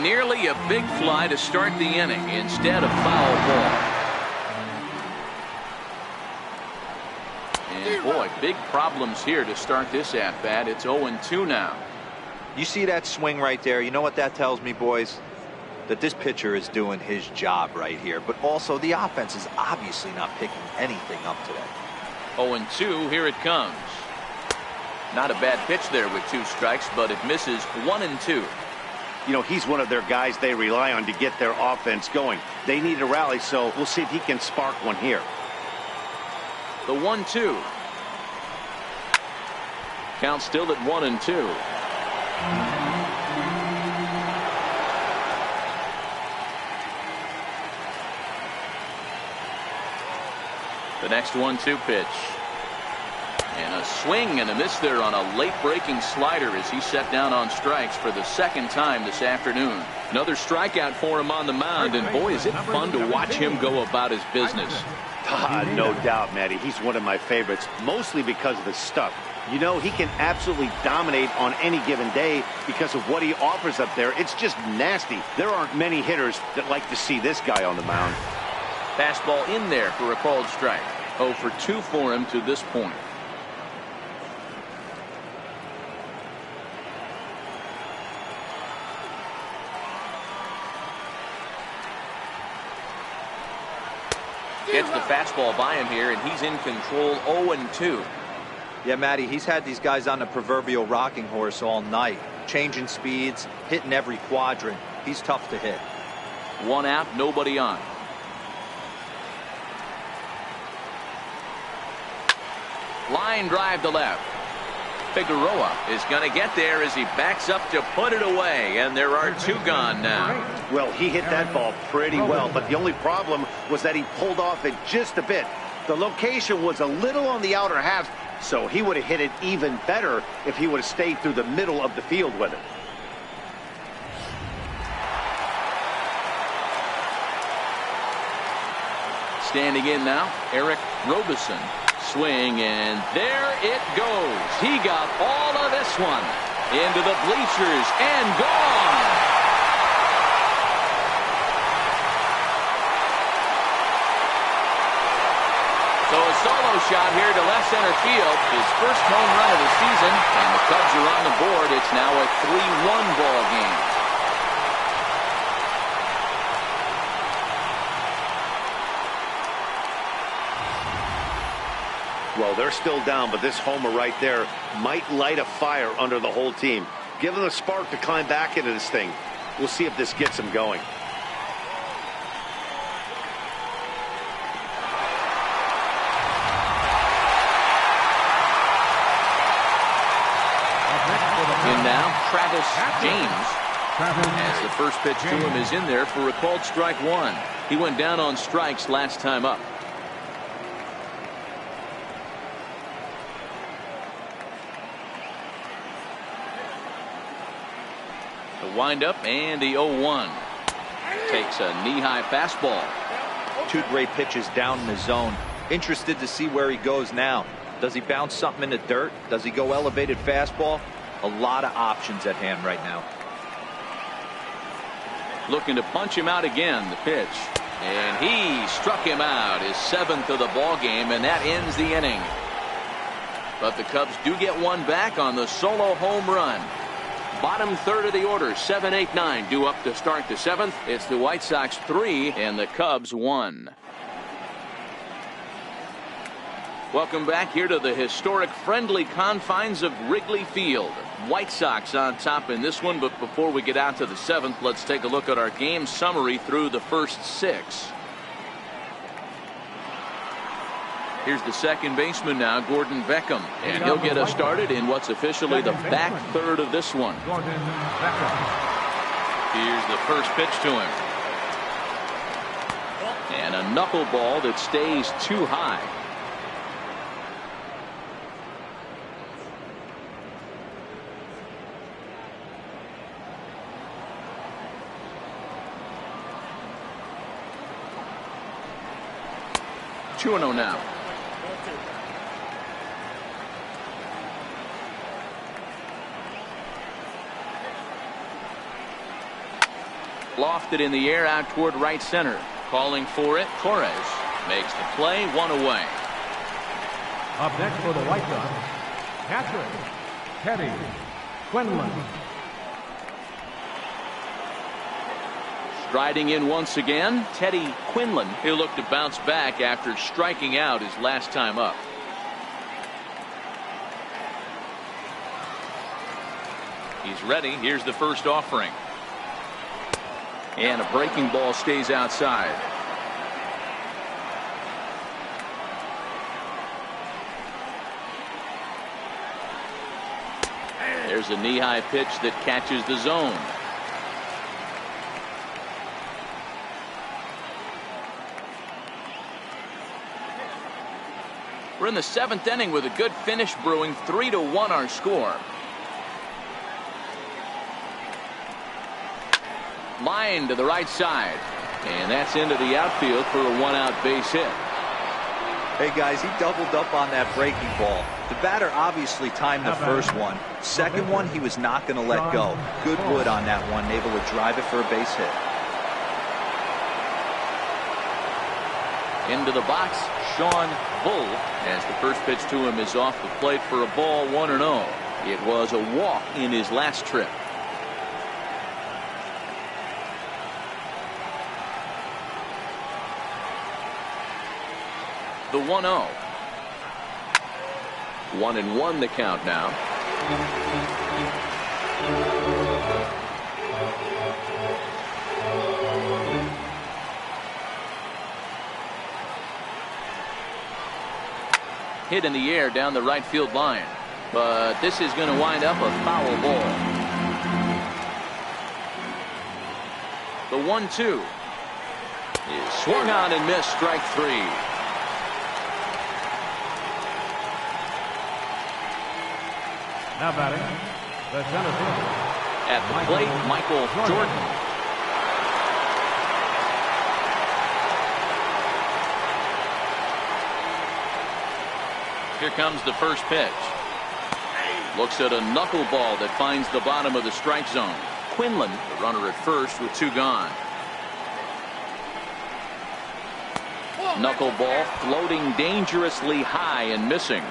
Nearly a big fly to start the inning instead of foul ball. And boy, big problems here to start this at bat. It's 0-2 now. You see that swing right there? You know what that tells me, boys? That this pitcher is doing his job right here. But also the offense is obviously not picking anything up today. 0-2, here it comes. Not a bad pitch there with 2 strikes, but it misses. 1-2. You know, he's one of their guys they rely on to get their offense going. They need a rally, so we'll see if he can spark one here. The 1-2. Count still at 1-2. The next 1-2 pitch. And a swing and a miss there on a late breaking slider as he set down on strikes for the 2nd time this afternoon. Another strikeout for him on the mound, and boy, is it fun to watch him go about his business. No doubt, Matty. He's one of my favorites, mostly because of the stuff. You know, he can absolutely dominate on any given day because of what he offers up there. It's just nasty. There aren't many hitters that like to see this guy on the mound. Fastball in there for a called strike. 0 for 2 for him to this point. Gets the fastball by him here, and he's in control. 0-2. Yeah, Matty, he's had these guys on the proverbial rocking horse all night, changing speeds, hitting every quadrant. He's tough to hit. 1 out, nobody on. Line drive to left. Figueroa is going to get there as he backs up to put it away, and there are 2 gone now. Well, he hit that ball pretty well, but the only problem was that he pulled off it just a bit. The location was a little on the outer half, so he would have hit it even better if he would have stayed through the middle of the field with it. Standing in now, Eric Robeson. Swing, and there it goes. He got all of this one into the bleachers and gone. So a solo shot here to left center field, his first home run of the season, and the Cubs are on the board. It's now a 3-1 ball game. Well, they're still down, but this homer right there might light a fire under the whole team. Give them a spark to climb back into this thing. We'll see if this gets them going. In now, Travis James. As the first pitch to him is in there for a called strike 1. He went down on strikes last time up. Wind up and the 0-1. Takes a knee-high fastball. 2 great pitches down in the zone. Interested to see where he goes now. Does he bounce something in the dirt? Does he go elevated fastball? A lot of options at hand right now. Looking to punch him out again. The pitch, and he struck him out. His 7th of the ball game, and that ends the inning. But the Cubs do get one back on the solo home run. Bottom third of the order, 7, 8, 9 due up to start the 7th. It's the White Sox 3 and the Cubs 1. Welcome back here to the historic friendly confines of Wrigley Field. White Sox on top in this one, but before we get out to the 7th, let's take a look at our game summary through the first 6. Here's the second baseman now, Gordon Beckham, and he'll get us started in what's officially the back third of this one. Here's the first pitch to him. And a knuckleball that stays too high. Two and 0 now. Lofted in the air out toward right center. Calling for it, Torres makes the play, one away. Up next for the White Sox, catcher, Teddy Quinlan. Striding in once again, Teddy Quinlan. He'll look to bounce back after striking out his last time up. He's ready. Here's the first offering. And a breaking ball stays outside. There's a knee-high pitch that catches the zone. We're in the 7th inning with a good finish brewing. 3-1 our score. Line to the right side, and that's into the outfield for a one-out base hit. Hey guys, he doubled up on that breaking ball. The batter obviously timed the first one. Second one he was not going to let go. Good wood on that one, able to drive it for a base hit. Into the box, Sean Bull, as the first pitch to him is off the plate for a ball, 1-0. It was a walk in his last trip. The 1-0. 1-1 the count now. Hit in the air down the right field line, but this is going to wind up a foul ball. The 1-2 is swung on and missed, strike 3. Now batting, the center fielder. At the plate, Michael Jordan. Here comes the first pitch. Looks at a knuckleball that finds the bottom of the strike zone. Quinlan, the runner at first with 2 gone. Knuckleball floating dangerously high and missing.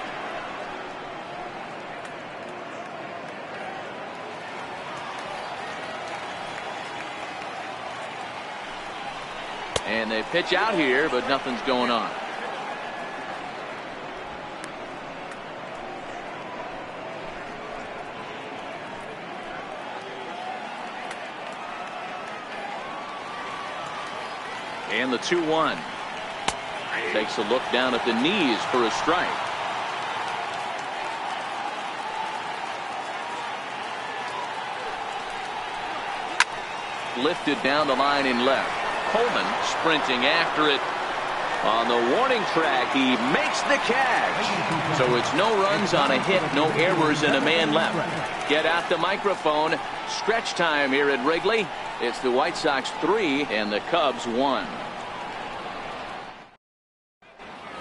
And they pitch out here, but nothing's going on. And the 2-1. Takes a look down at the knees for a strike. Lifted down the line in left. Coleman sprinting after it. On the warning track, he makes the catch. So it's no runs on a hit, no errors, and a man left. Get out the microphone. Stretch time here at Wrigley. It's the White Sox 3 and the Cubs 1.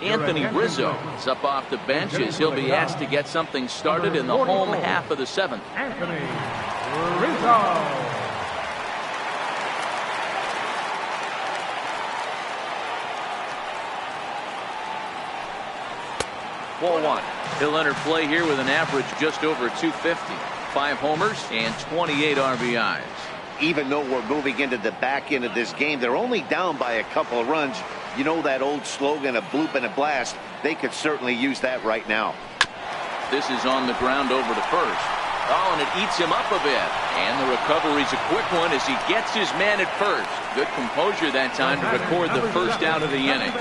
Anthony Rizzo is up off the bench as he'll be asked to get something started in the home half of the 7th. Anthony Rizzo. 4-1. He'll enter play here with an average just over 250. 5 homers and 28 RBIs. Even though we're moving into the back end of this game, they're only down by a couple of runs. You know that old slogan, a bloop and a blast. They could certainly use that right now. This is on the ground over to first. Oh, and it eats him up a bit. And the recovery's a quick one as he gets his man at first. Good composure that time to record the first out of the inning.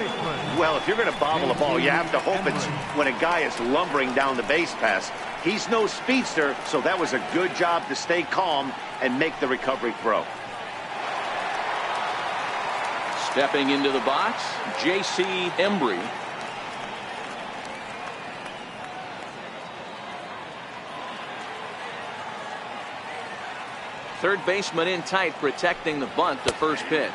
Well, if you're going to bobble a ball, you have to hope it's when a guy is lumbering down the base pass. He's no speedster, so that was a good job to stay calm and make the recovery throw. Stepping into the box, J.C. Embry. Third baseman in tight, protecting the bunt, the first pitch.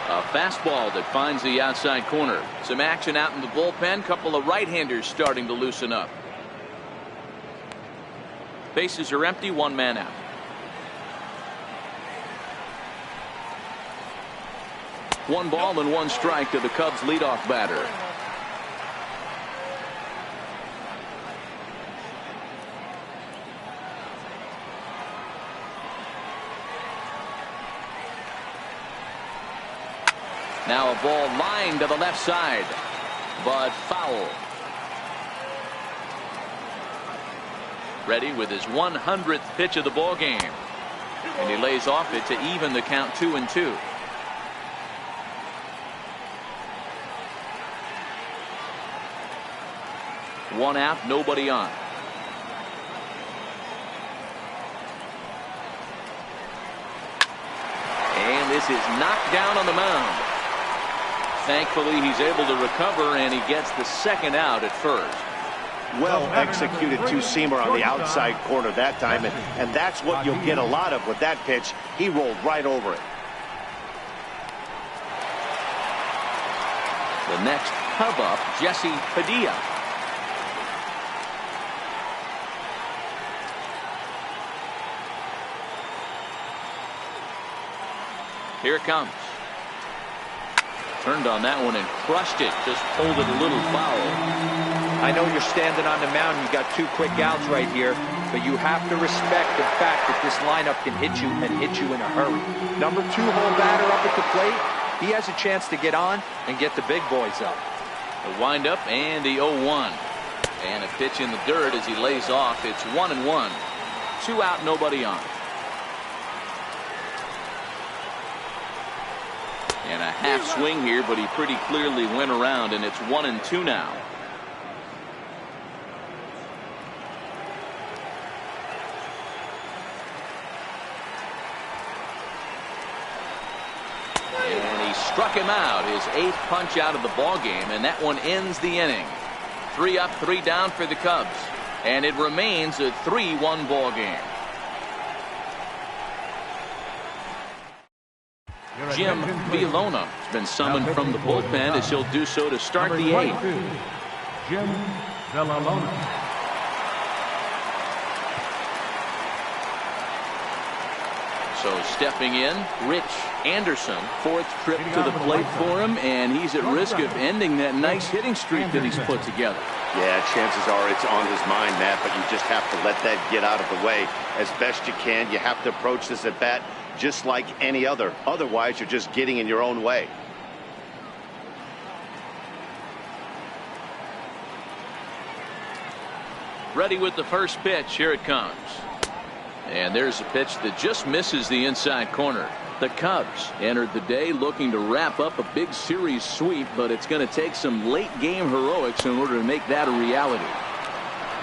A fastball that finds the outside corner. Some action out in the bullpen. Couple of right-handers starting to loosen up. Bases are empty, one man out. One ball and one strike to the Cubs leadoff batter. Now a ball lined to the left side, but foul. Ready with his 100th pitch of the ball game, and he lays off it to even the count 2-2. One out, nobody on. And this is knocked down on the mound. Thankfully, he's able to recover, and he gets the second out at first. Well executed two-seamer on the outside corner that time, and that's what you'll get a lot of with that pitch. He rolled right over it. The next Cub up, Jesse Padilla. Here it comes. Turned on that one and crushed it. Just pulled it a little foul. I know you're standing on the mound. You got two quick outs right here, but you have to respect the fact that this lineup can hit you and hit you in a hurry. Number 2-hole batter up at the plate. He has a chance to get on and get the big boys up. The windup and the 0-1. And a pitch in the dirt as he lays off. It's 1-1. 2 out, nobody on. And a half swing here, but he pretty clearly went around, and it's 1-2 now. And he struck him out, his 8th punch out of the ball game, and that one ends the inning. 3 up, 3 down for the Cubs, and it remains a 3-1 ball game. Jim Villalona has been summoned from the bullpen as he'll do so to start the 8th. Jim Villalona. So stepping in, Rich Anderson, 4th trip to the plate for him, and he's at risk of ending that nice hitting streak that he's put together. Yeah, chances are it's on his mind, Matt, but you just have to let that get out of the way as best you can. You have to approach this at bat just like any other. Otherwise, you're just getting in your own way. Ready with the first pitch. Here it comes. And there's a pitch that just misses the inside corner. The Cubs entered the day looking to wrap up a big series sweep, but it's going to take some late game heroics in order to make that a reality.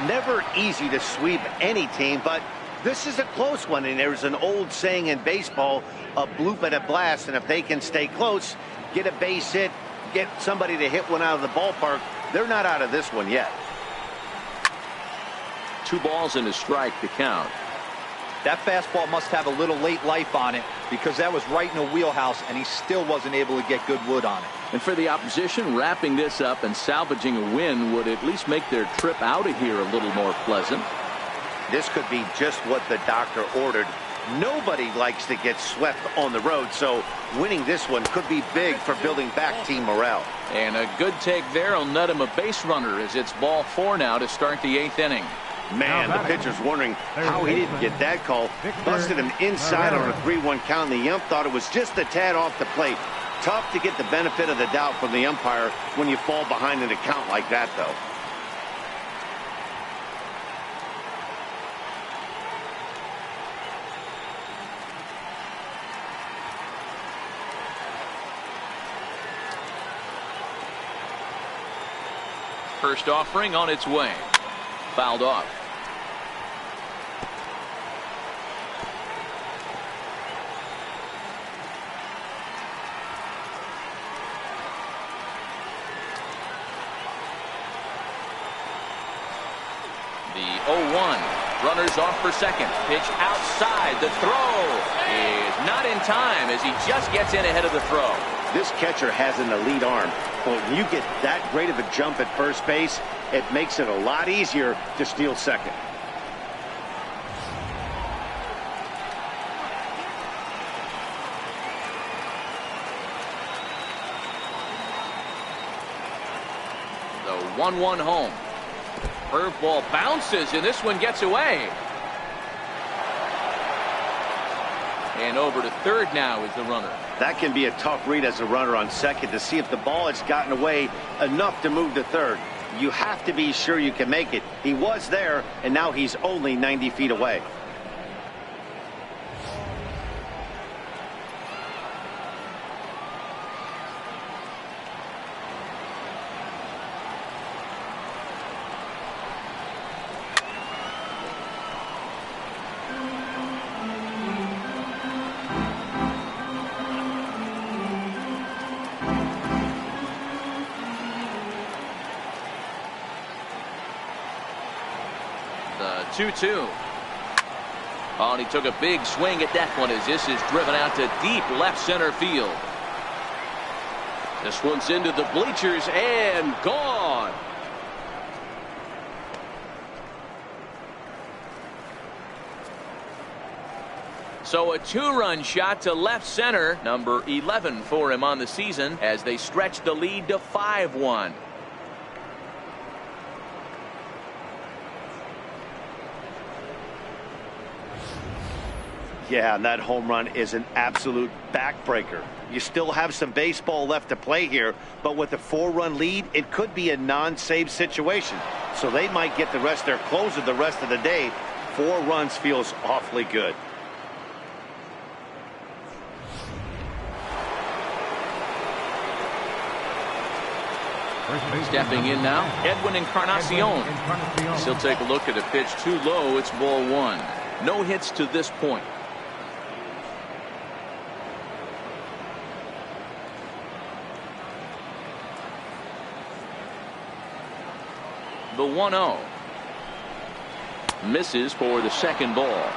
Never easy to sweep any team, but this is a close one, and there's an old saying in baseball, a bloop and a blast, and if they can stay close, get a base hit, get somebody to hit one out of the ballpark, they're not out of this one yet. 2 balls and a strike to count. That fastball must have a little late life on it because that was right in the wheelhouse, and he still wasn't able to get good wood on it. And for the opposition, wrapping this up and salvaging a win would at least make their trip out of here a little more pleasant. This could be just what the doctor ordered. Nobody likes to get swept on the road, so winning this one could be big for building back team morale. And a good take there will net him a base runner as it's ball 4 now to start the 8th inning. Man, the pitcher's wondering how he didn't get that call. Busted him inside on a 3-1 count, and the ump thought it was just a tad off the plate. Tough to get the benefit of the doubt from the umpire when you fall behind in a count like that, though. First offering on its way. Fouled off. The 0-1. Runners off for second. Pitch outside. The throw is not in time as he just gets in ahead of the throw. This catcher has an elite arm, but when you get that great of a jump at first base, it makes it a lot easier to steal second. The 1-1 home. Curveball bounces, and this one gets away. And over to third now is the runner. That can be a tough read as a runner on second to see if the ball has gotten away enough to move to third. You have to be sure you can make it. He was there, and now he's only 90 feet away. The 2-2. Oh, and he took a big swing at that one as this is driven out to deep left center field. This one's into the bleachers and gone. So a 2-run shot to left center, number 11 for him on the season, as they stretch the lead to 5-1. Yeah, and that home run is an absolute backbreaker. You still have some baseball left to play here, but with a 4-run lead, it could be a non-save situation. So they might get the rest their closer the rest of the day. 4 runs feels awfully good. Stepping in now, Edwin Encarnacion. He'll take a look at a pitch too low. It's ball 1. No hits to this point. The 1-0. Misses for the second ball.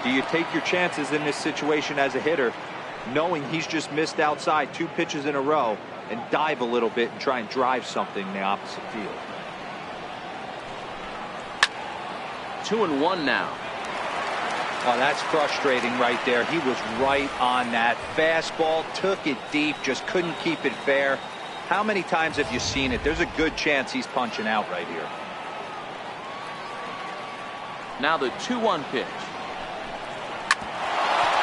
Do you take your chances in this situation as a hitter, knowing he's just missed outside 2 pitches in a row, and dive a little bit and try and drive something in the opposite field? 2-1 now. Oh, that's frustrating right there. He was right on that fastball, took it deep, just couldn't keep it fair. How many times have you seen it? There's a good chance he's punching out right here. Now the 2-1 pitch.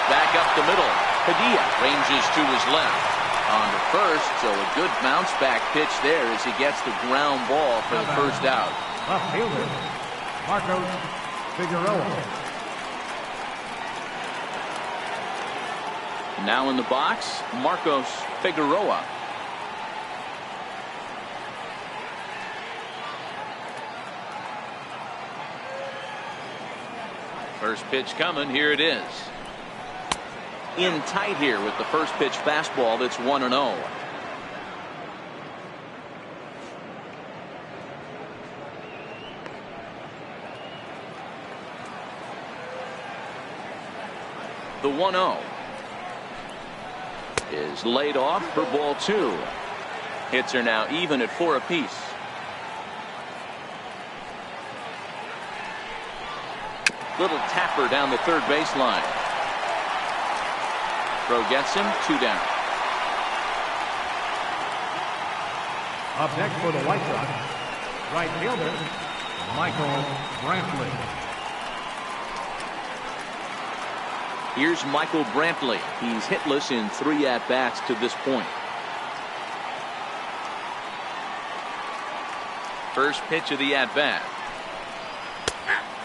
Back up the middle. Padilla ranges to his left. On the first, so a good bounce back pitch there as he gets the ground ball for the first out. Left fielder, Marcos Figueroa. Now in the box, Marcos Figueroa. First pitch coming. Here it is. In tight here with the first pitch fastball. That's 1-0. The 1-0 is laid off for ball 2. Hits are now even at 4 apiece. Little tapper down the third baseline. Throw gets him, 2 down. Up next for the White Sox, right fielder, Michael Brantley. Here's Michael Brantley. He's hitless in 3 at-bats to this point. First pitch of the at-bat.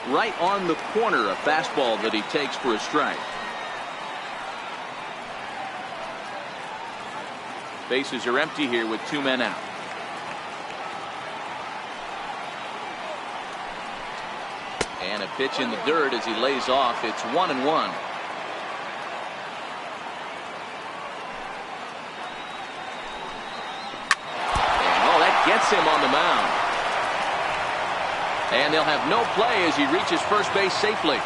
Right on the corner, a fastball that he takes for a strike. Bases are empty here with 2 men out. And a pitch in the dirt as he lays off. It's 1-1. Gets him on the mound. And they'll have no play as he reaches first base safely.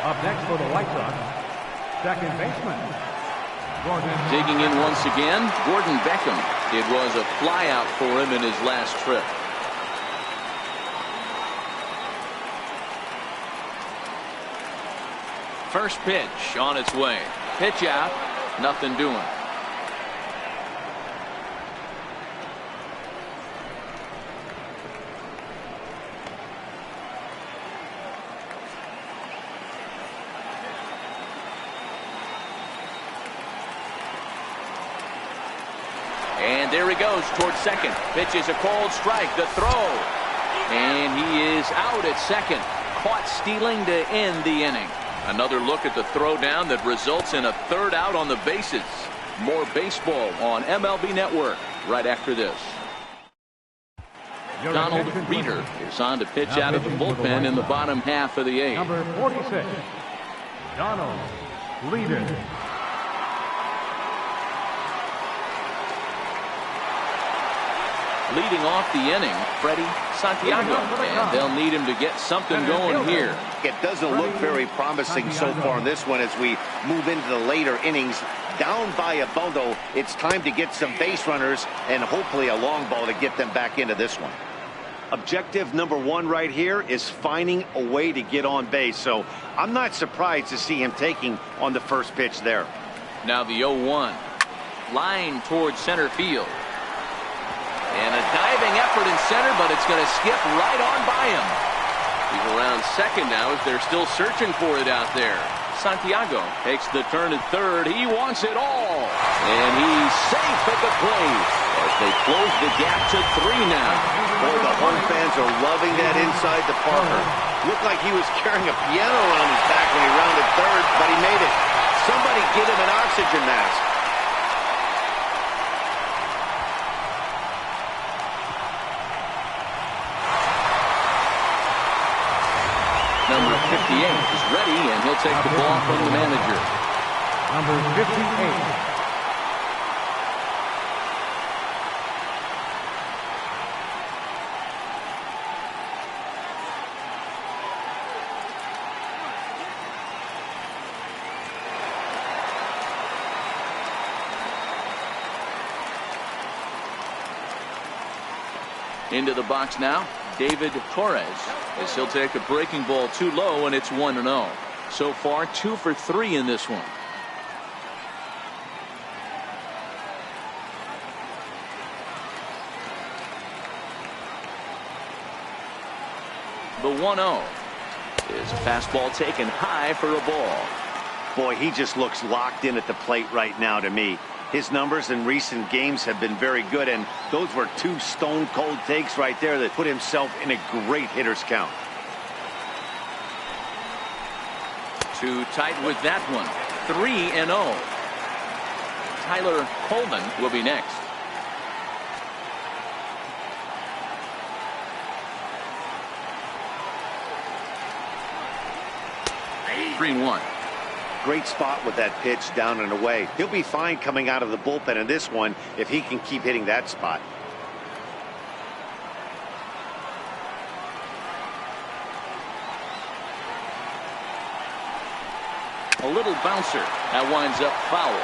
Up next for the White Sox, second baseman, Gordon. Digging in once again, Gordon Beckham. It was a flyout for him in his last trip. First pitch on its way. Pitch out, nothing doing. And there he goes towards second. Pitch is a cold strike. The throw. And he is out at second. Caught stealing to end the inning. Another look at the throw down that results in a third out on the bases. More baseball on MLB Network right after this. Donald Reeder is on to pitch out of the bullpen in the bottom half of the eighth. Number 46, Donald Reeder. Leading off the inning, Freddie Santiago, and they'll need him to get something going here. It doesn't look very promising so far in this one as we move into the later innings. Down by a bundle, it's time to get some base runners and hopefully a long ball to get them back into this one. Objective number one right here is finding a way to get on base, so I'm not surprised to see him taking on the first pitch there. Now the 0-1. Line towards center field. And a diving effort in center, but it's going to skip right on by him. He's around second now as they're still searching for it out there. Santiago takes the turn at third. He wants it all. And he's safe at the plate as they close the gap to 3 now. Boy, the home fans are loving that inside the Parker. Looked like he was carrying a piano around his back when he rounded third, but he made it. Somebody get him an oxygen mask. Number 58 is ready, and he'll take the ball from the manager. Number 58. Into the box now, David Torres, as he'll take a breaking ball too low, and it's 1-0. So far, 2 for 3 in this one. The 1-0 is a fastball taken high for a ball. Boy, he just looks locked in at the plate right now to me. His numbers in recent games have been very good, and those were 2 stone-cold takes right there that put himself in a great hitter's count. Too tight with that one. 3-0. Tyler Coleman will be next. Three and 1. Great spot with that pitch down and away. He'll be fine coming out of the bullpen in this one if he can keep hitting that spot. A little bouncer. That winds up foul.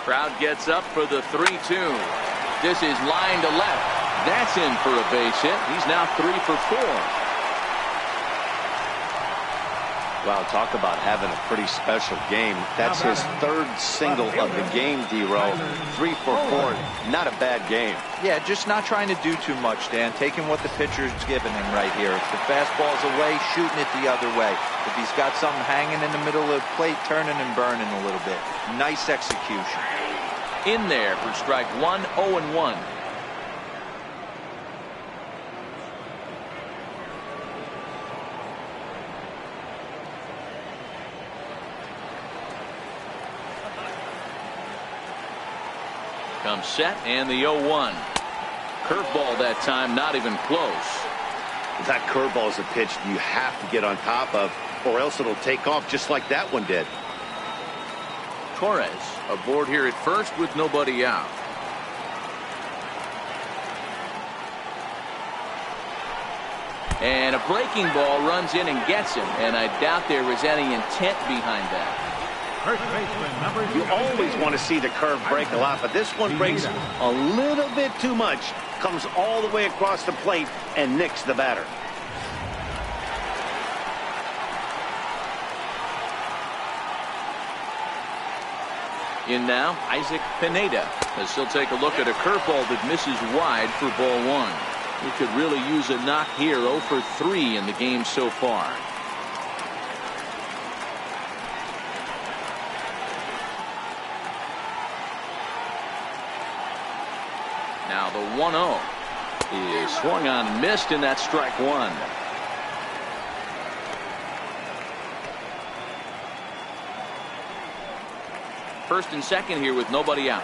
Crowd gets up for the 3-2. This is line to left. That's in for a base hit. He's now 3 for 4. Wow, talk about having a pretty special game. That's his 3rd single of the game, D-Row. 3 for 4. Not a bad game. Yeah, just not trying to do too much, Dan. Taking what the pitcher's giving him right here. If the fastball's away, shooting it the other way. If he's got something hanging in the middle of the plate, turning and burning a little bit. Nice execution. In there for strike 1, 0-1. Comes set and the 0-1. Curveball that time, not even close. That curveball is a pitch you have to get on top of, or else it'll take off just like that one did. Torres aboard here at first with nobody out. And a breaking ball runs in and gets him, and I doubt there was any intent behind that. First baseman, number You always want to see the curve break a lot, but this one breaks a little bit too much. Comes all the way across the plate and nicks the batter. In now, Isaac Pineda, as he'll take a look at a curveball that misses wide for ball 1. He could really use a knock here. 0 for 3 in the game so far. Now the 1-0 is swung on and missed, and that's strike 1. First and second here with nobody out.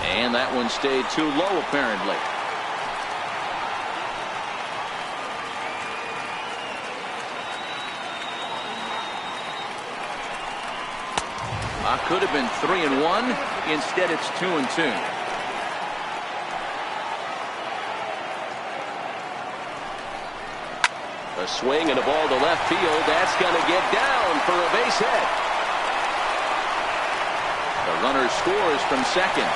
And that one stayed too low, apparently. Could have been 3-1. Instead, it's 2-2. A swing and a ball to left field. That's going to get down for a base hit. The runner scores from second.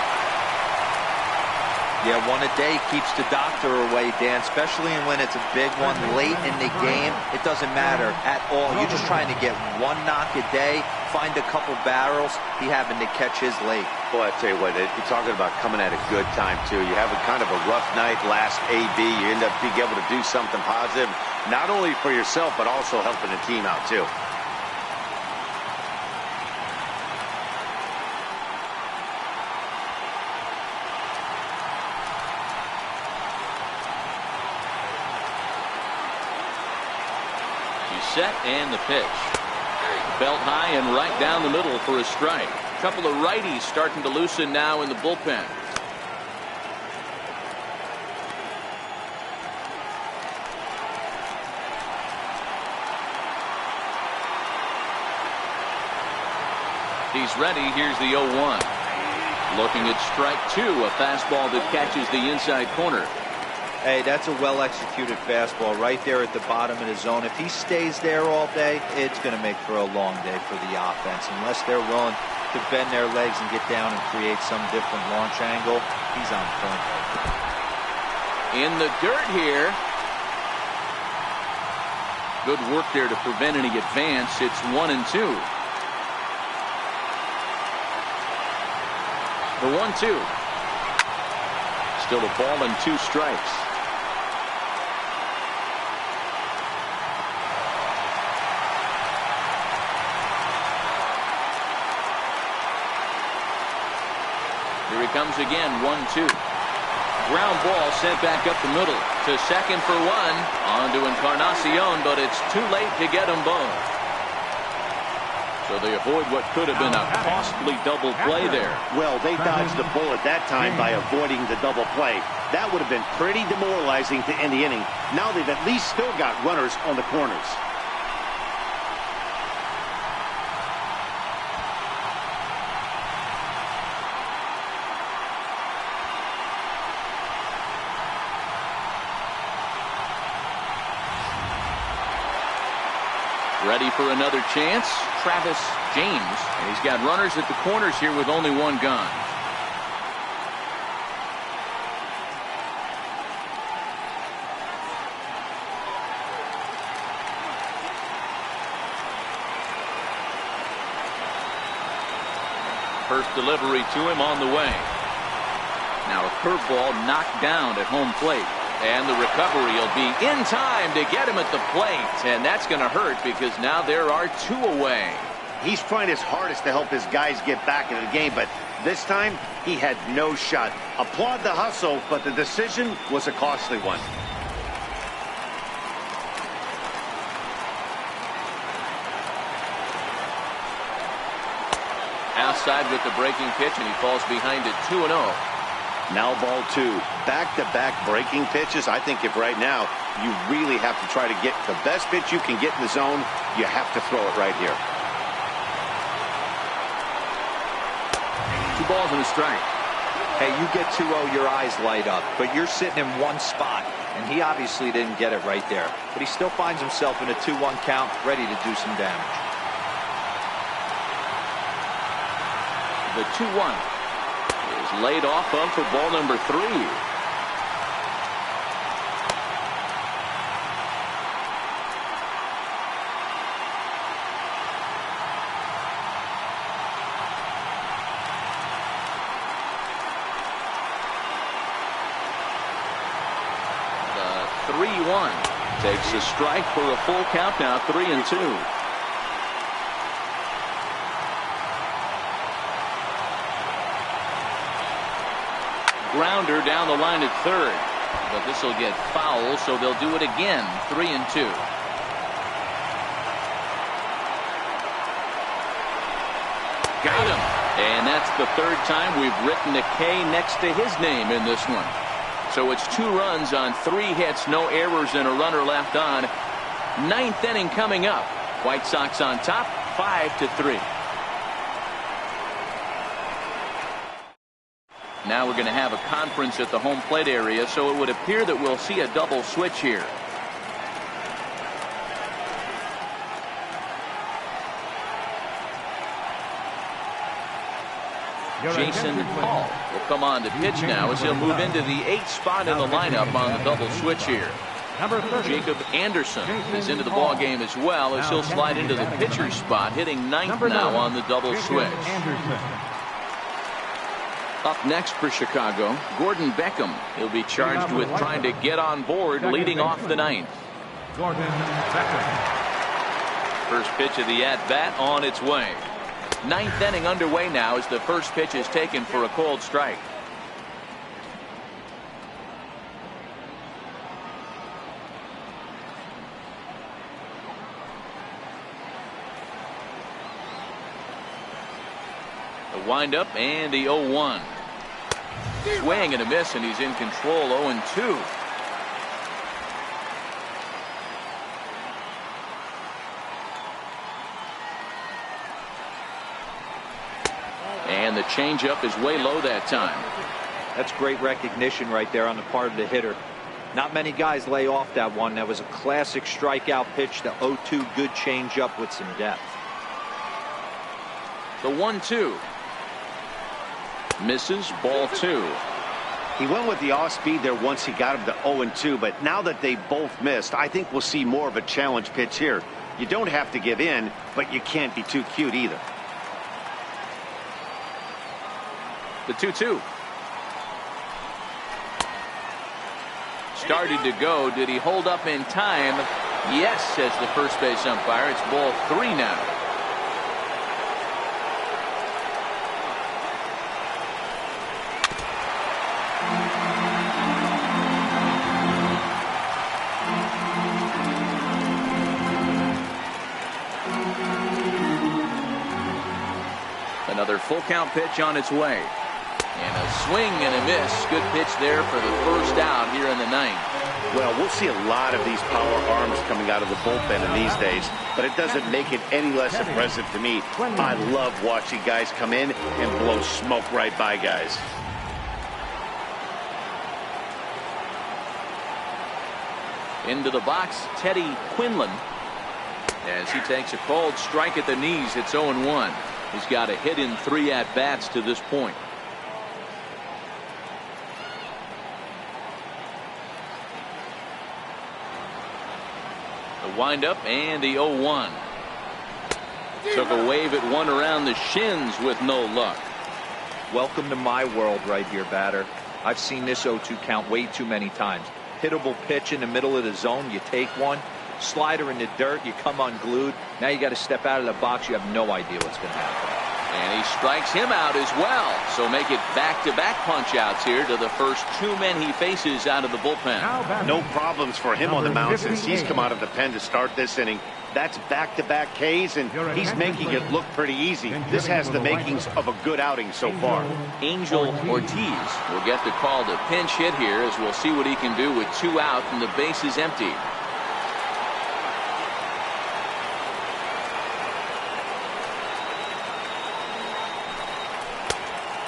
Yeah, one a day keeps the doctor away, Dan, especially when it's a big one late in the game. It doesn't matter at all. You're just trying to get one knock a day, find a couple barrels. He happened to catch his late. Boy, I tell you what, you're talking about coming at a good time, too. You have a kind of a rough night last AB. You end up being able to do something positive, not only for yourself, but also helping the team out, too. Set and the pitch. Belt high and right down the middle for a strike. A couple of righties starting to loosen now in the bullpen. He's ready. Here's the 0-1. Looking at strike 2, a fastball that catches the inside corner. Hey, that's a well-executed fastball right there at the bottom of the zone. If he stays there all day, it's going to make for a long day for the offense. Unless they're willing to bend their legs and get down and create some different launch angle, he's on point. In the dirt here. Good work there to prevent any advance. It's 1-2. The 1-2. Still a ball and 2 strikes. Here he comes again, 1-2. Ground ball sent back up the middle to second for 1. On to Encarnacion, but it's too late to get them both. So they avoid what could have been a costly double play there. Well, they dodged the bullet that time by avoiding the double play. That would have been pretty demoralizing to end the inning. Now they've at least still got runners on the corners. Ready for another chance, Travis James. And he's got runners at the corners here with only 1 gone. First delivery to him on the way. Now a curveball knocked down at home plate. And the recovery will be in time to get him at the plate. And that's going to hurt because now there are 2 away. He's trying his hardest to help his guys get back into the game, but this time he had no shot. Applaud the hustle, but the decision was a costly one. outside with the breaking pitch, and he falls behind it 2-0. Now ball 2. Back-to-back breaking pitches. I think if right now you really have to try to get the best pitch you can get in the zone, you have to throw it right here. 2 balls and a strike. Hey, you get 2-0, your eyes light up, but you're sitting in one spot, and he obviously didn't get it right there. But he still finds himself in a 2-1 count, ready to do some damage. The 2-1 is laid off of for ball number 3. The 3-1 takes a strike for a full count now, 3-2. Grounder down the line at third, but this will get foul, so they'll do it again. 3-2. Got him, and that's the third time we've written a K next to his name in this one. So it's 2 runs on 3 hits, no errors, and a runner left on. 9th inning coming up. White Sox on top, 5-3. Now we're going to have a conference at the home plate area, so it would appear that we'll see a double switch here. Jason Hall will come on to pitch now as he'll move into the 8th spot in the lineup on the double switch here. Jacob Anderson is into the ball game as well as he'll slide into the pitcher's spot, hitting 9th now on the double switch. Up next for Chicago, Gordon Beckham. He'll be charged with trying to get on board, leading off the 9th. Gordon Beckham. First pitch of the at-bat on its way. 9th inning underway now as the first pitch is taken for a cold strike. The windup and the 0-1. Swing and a miss, and he's in control. 0-2. And the changeup is way low that time. That's great recognition right there on the part of the hitter. Not many guys lay off that one. That was a classic strikeout pitch. The 0-2, good changeup with some depth. The 1-2. Misses, ball 2. He went with the off speed there once he got him to 0-2, but now that they both missed, I think we'll see more of a challenge pitch here. You don't have to give in, but you can't be too cute either. The 2-2. Started to go. Did he hold up in time? Yes, says the first base umpire. It's ball 3 now. Another full count pitch on its way. And a swing and a miss. Good pitch there for the first out here in the 9th. Well, we'll see a lot of these power arms coming out of the bullpen in these days, but it doesn't make it any less impressive to me. I love watching guys come in and blow smoke right by guys. Into the box, Teddy Quinlan. As he takes a cold strike at the knees, it's 0-1. He's got a hit in 3 at-bats to this point. The windup and the 0-1. Took a wave at one around the shins with no luck. Welcome to my world right here, batter. I've seen this 0-2 count way too many times. Hittable pitch in the middle of the zone, you take one. Slider in the dirt, you come unglued. Now you got to step out of the box. You have no idea what's going to happen. And he strikes him out as well. So make it back-to-back punch-outs here to the first two men he faces out of the bullpen. No problems for him on the mound since he's come out of the pen to start this inning. That's back-to-back Ks, and he's making it look pretty easy. This has the makings of a good outing so far. Angel Ortiz will get the call to pinch hit here, as we'll see what he can do with 2 out and the bases empty.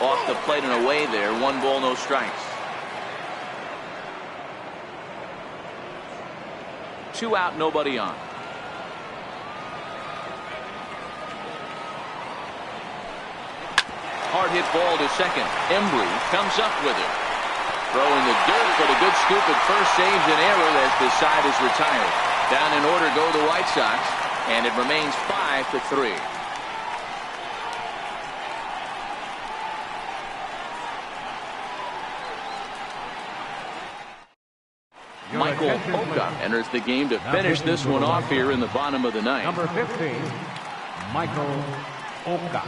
Off the plate and away there. 1 ball, no strikes. 2 out, nobody on. Hard hit ball to second. Embry comes up with it. Throwing the dirt, but a good scoop at first saves an error as the side is retired. Down in order go the White Sox, and it remains 5-3. Michael Oka enters the game to finish this one off here in the bottom of the ninth. Number 15, Michael Oka.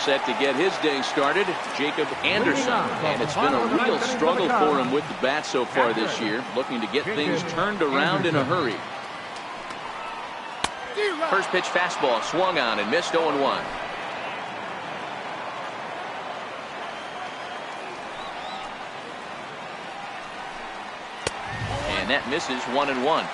Set to get his day started, Jacob Anderson. And it's been a real struggle for him with the bat so far this year, looking to get things turned around in a hurry. First pitch fastball swung on and missed 0-1. And that misses 1-1.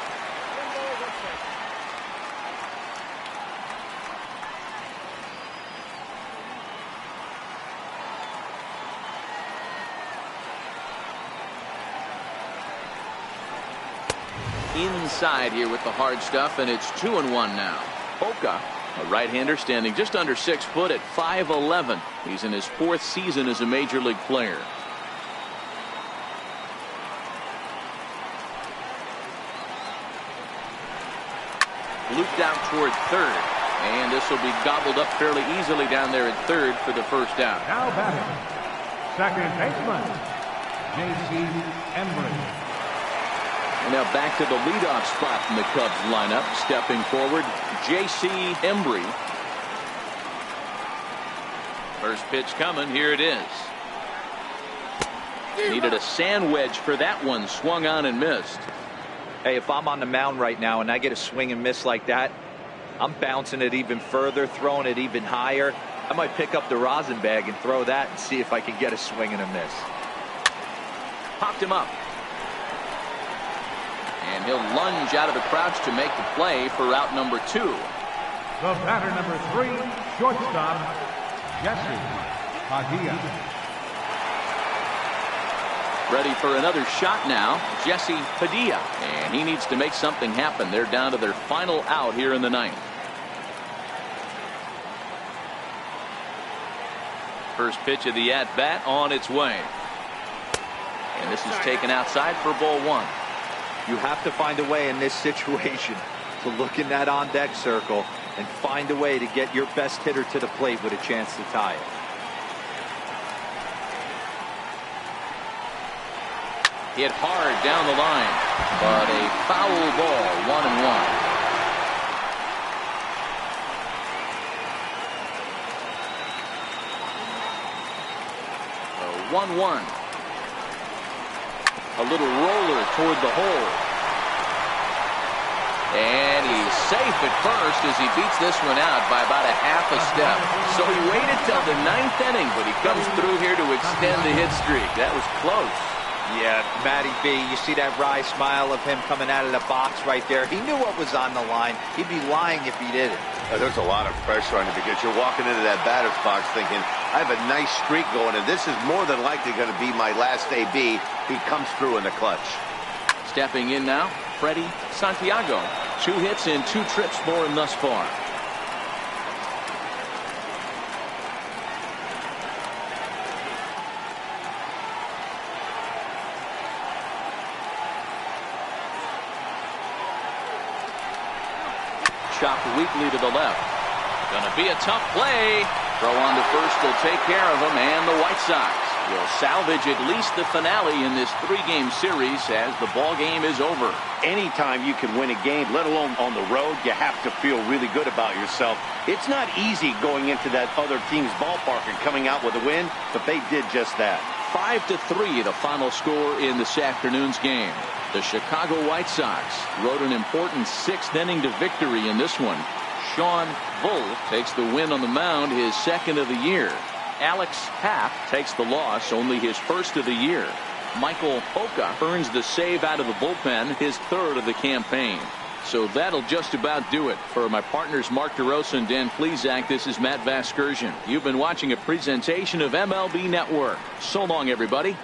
Inside here with the hard stuff, and it's 2-1 now. Oka, a right-hander standing just under 6 foot at 5'11". He's in his 4th season as a major league player. Looped out toward third, and this will be gobbled up fairly easily down there at third for the first out. Now batting, second baseman, J.C. Embry. And now back to the leadoff spot in the Cubs lineup. Stepping forward, J.C. Embry. First pitch coming. Here it is. Needed a sand wedge for that one. Swung on and missed. Hey, if I'm on the mound right now and I get a swing and miss like that, I'm bouncing it even further, throwing it even higher. I might pick up the rosin bag and throw that and see if I can get a swing and a miss. Popped him up. And he'll lunge out of the crouch to make the play for route number 2. The batter number 3, shortstop, Jesse Padilla. Ready for another shot now, Jesse Padilla. And he needs to make something happen. They're down to their final out here in the ninth. First pitch of the at-bat on its way. And this is taken outside for ball 1. You have to find a way in this situation to look in that on-deck circle and find a way to get your best hitter to the plate with a chance to tie it. Hit hard down the line, but a foul ball, 1-1. 1-1. A little roller toward the hole. And he's safe at first as he beats this one out by about a half a step. So he waited till the 9th inning, but he comes through here to extend the hit streak. That was close. Yeah, Matty B, you see that wry smile of him coming out of the box right there. He knew what was on the line. He'd be lying if he didn't. There's a lot of pressure on him because you're walking into that batter's box thinking, I have a nice streak going, and this is more than likely going to be my last AB. He comes through in the clutch. Stepping in now, Freddie Santiago. 2 hits in 2 trips for him thus far. Chopped weakly to the left. Gonna be a tough play. Throw on to first will take care of him, and the White Sox will salvage at least the finale in this 3-game series as the ball game is over. Anytime you can win a game, let alone on the road, you have to feel really good about yourself. It's not easy going into that other team's ballpark and coming out with a win, but they did just that. 5-3 the final score in this afternoon's game. The Chicago White Sox rode an important 6th inning to victory in this one. Sean Bull takes the win on the mound, his 2nd of the year. Alex Happ takes the loss, only his 1st of the year. Michael Oka earns the save out of the bullpen, his 3rd of the campaign. So that'll just about do it. For my partners Mark DeRosa and Dan Plesac, this is Matt Vasgersian. You've been watching a presentation of MLB Network. So long, everybody.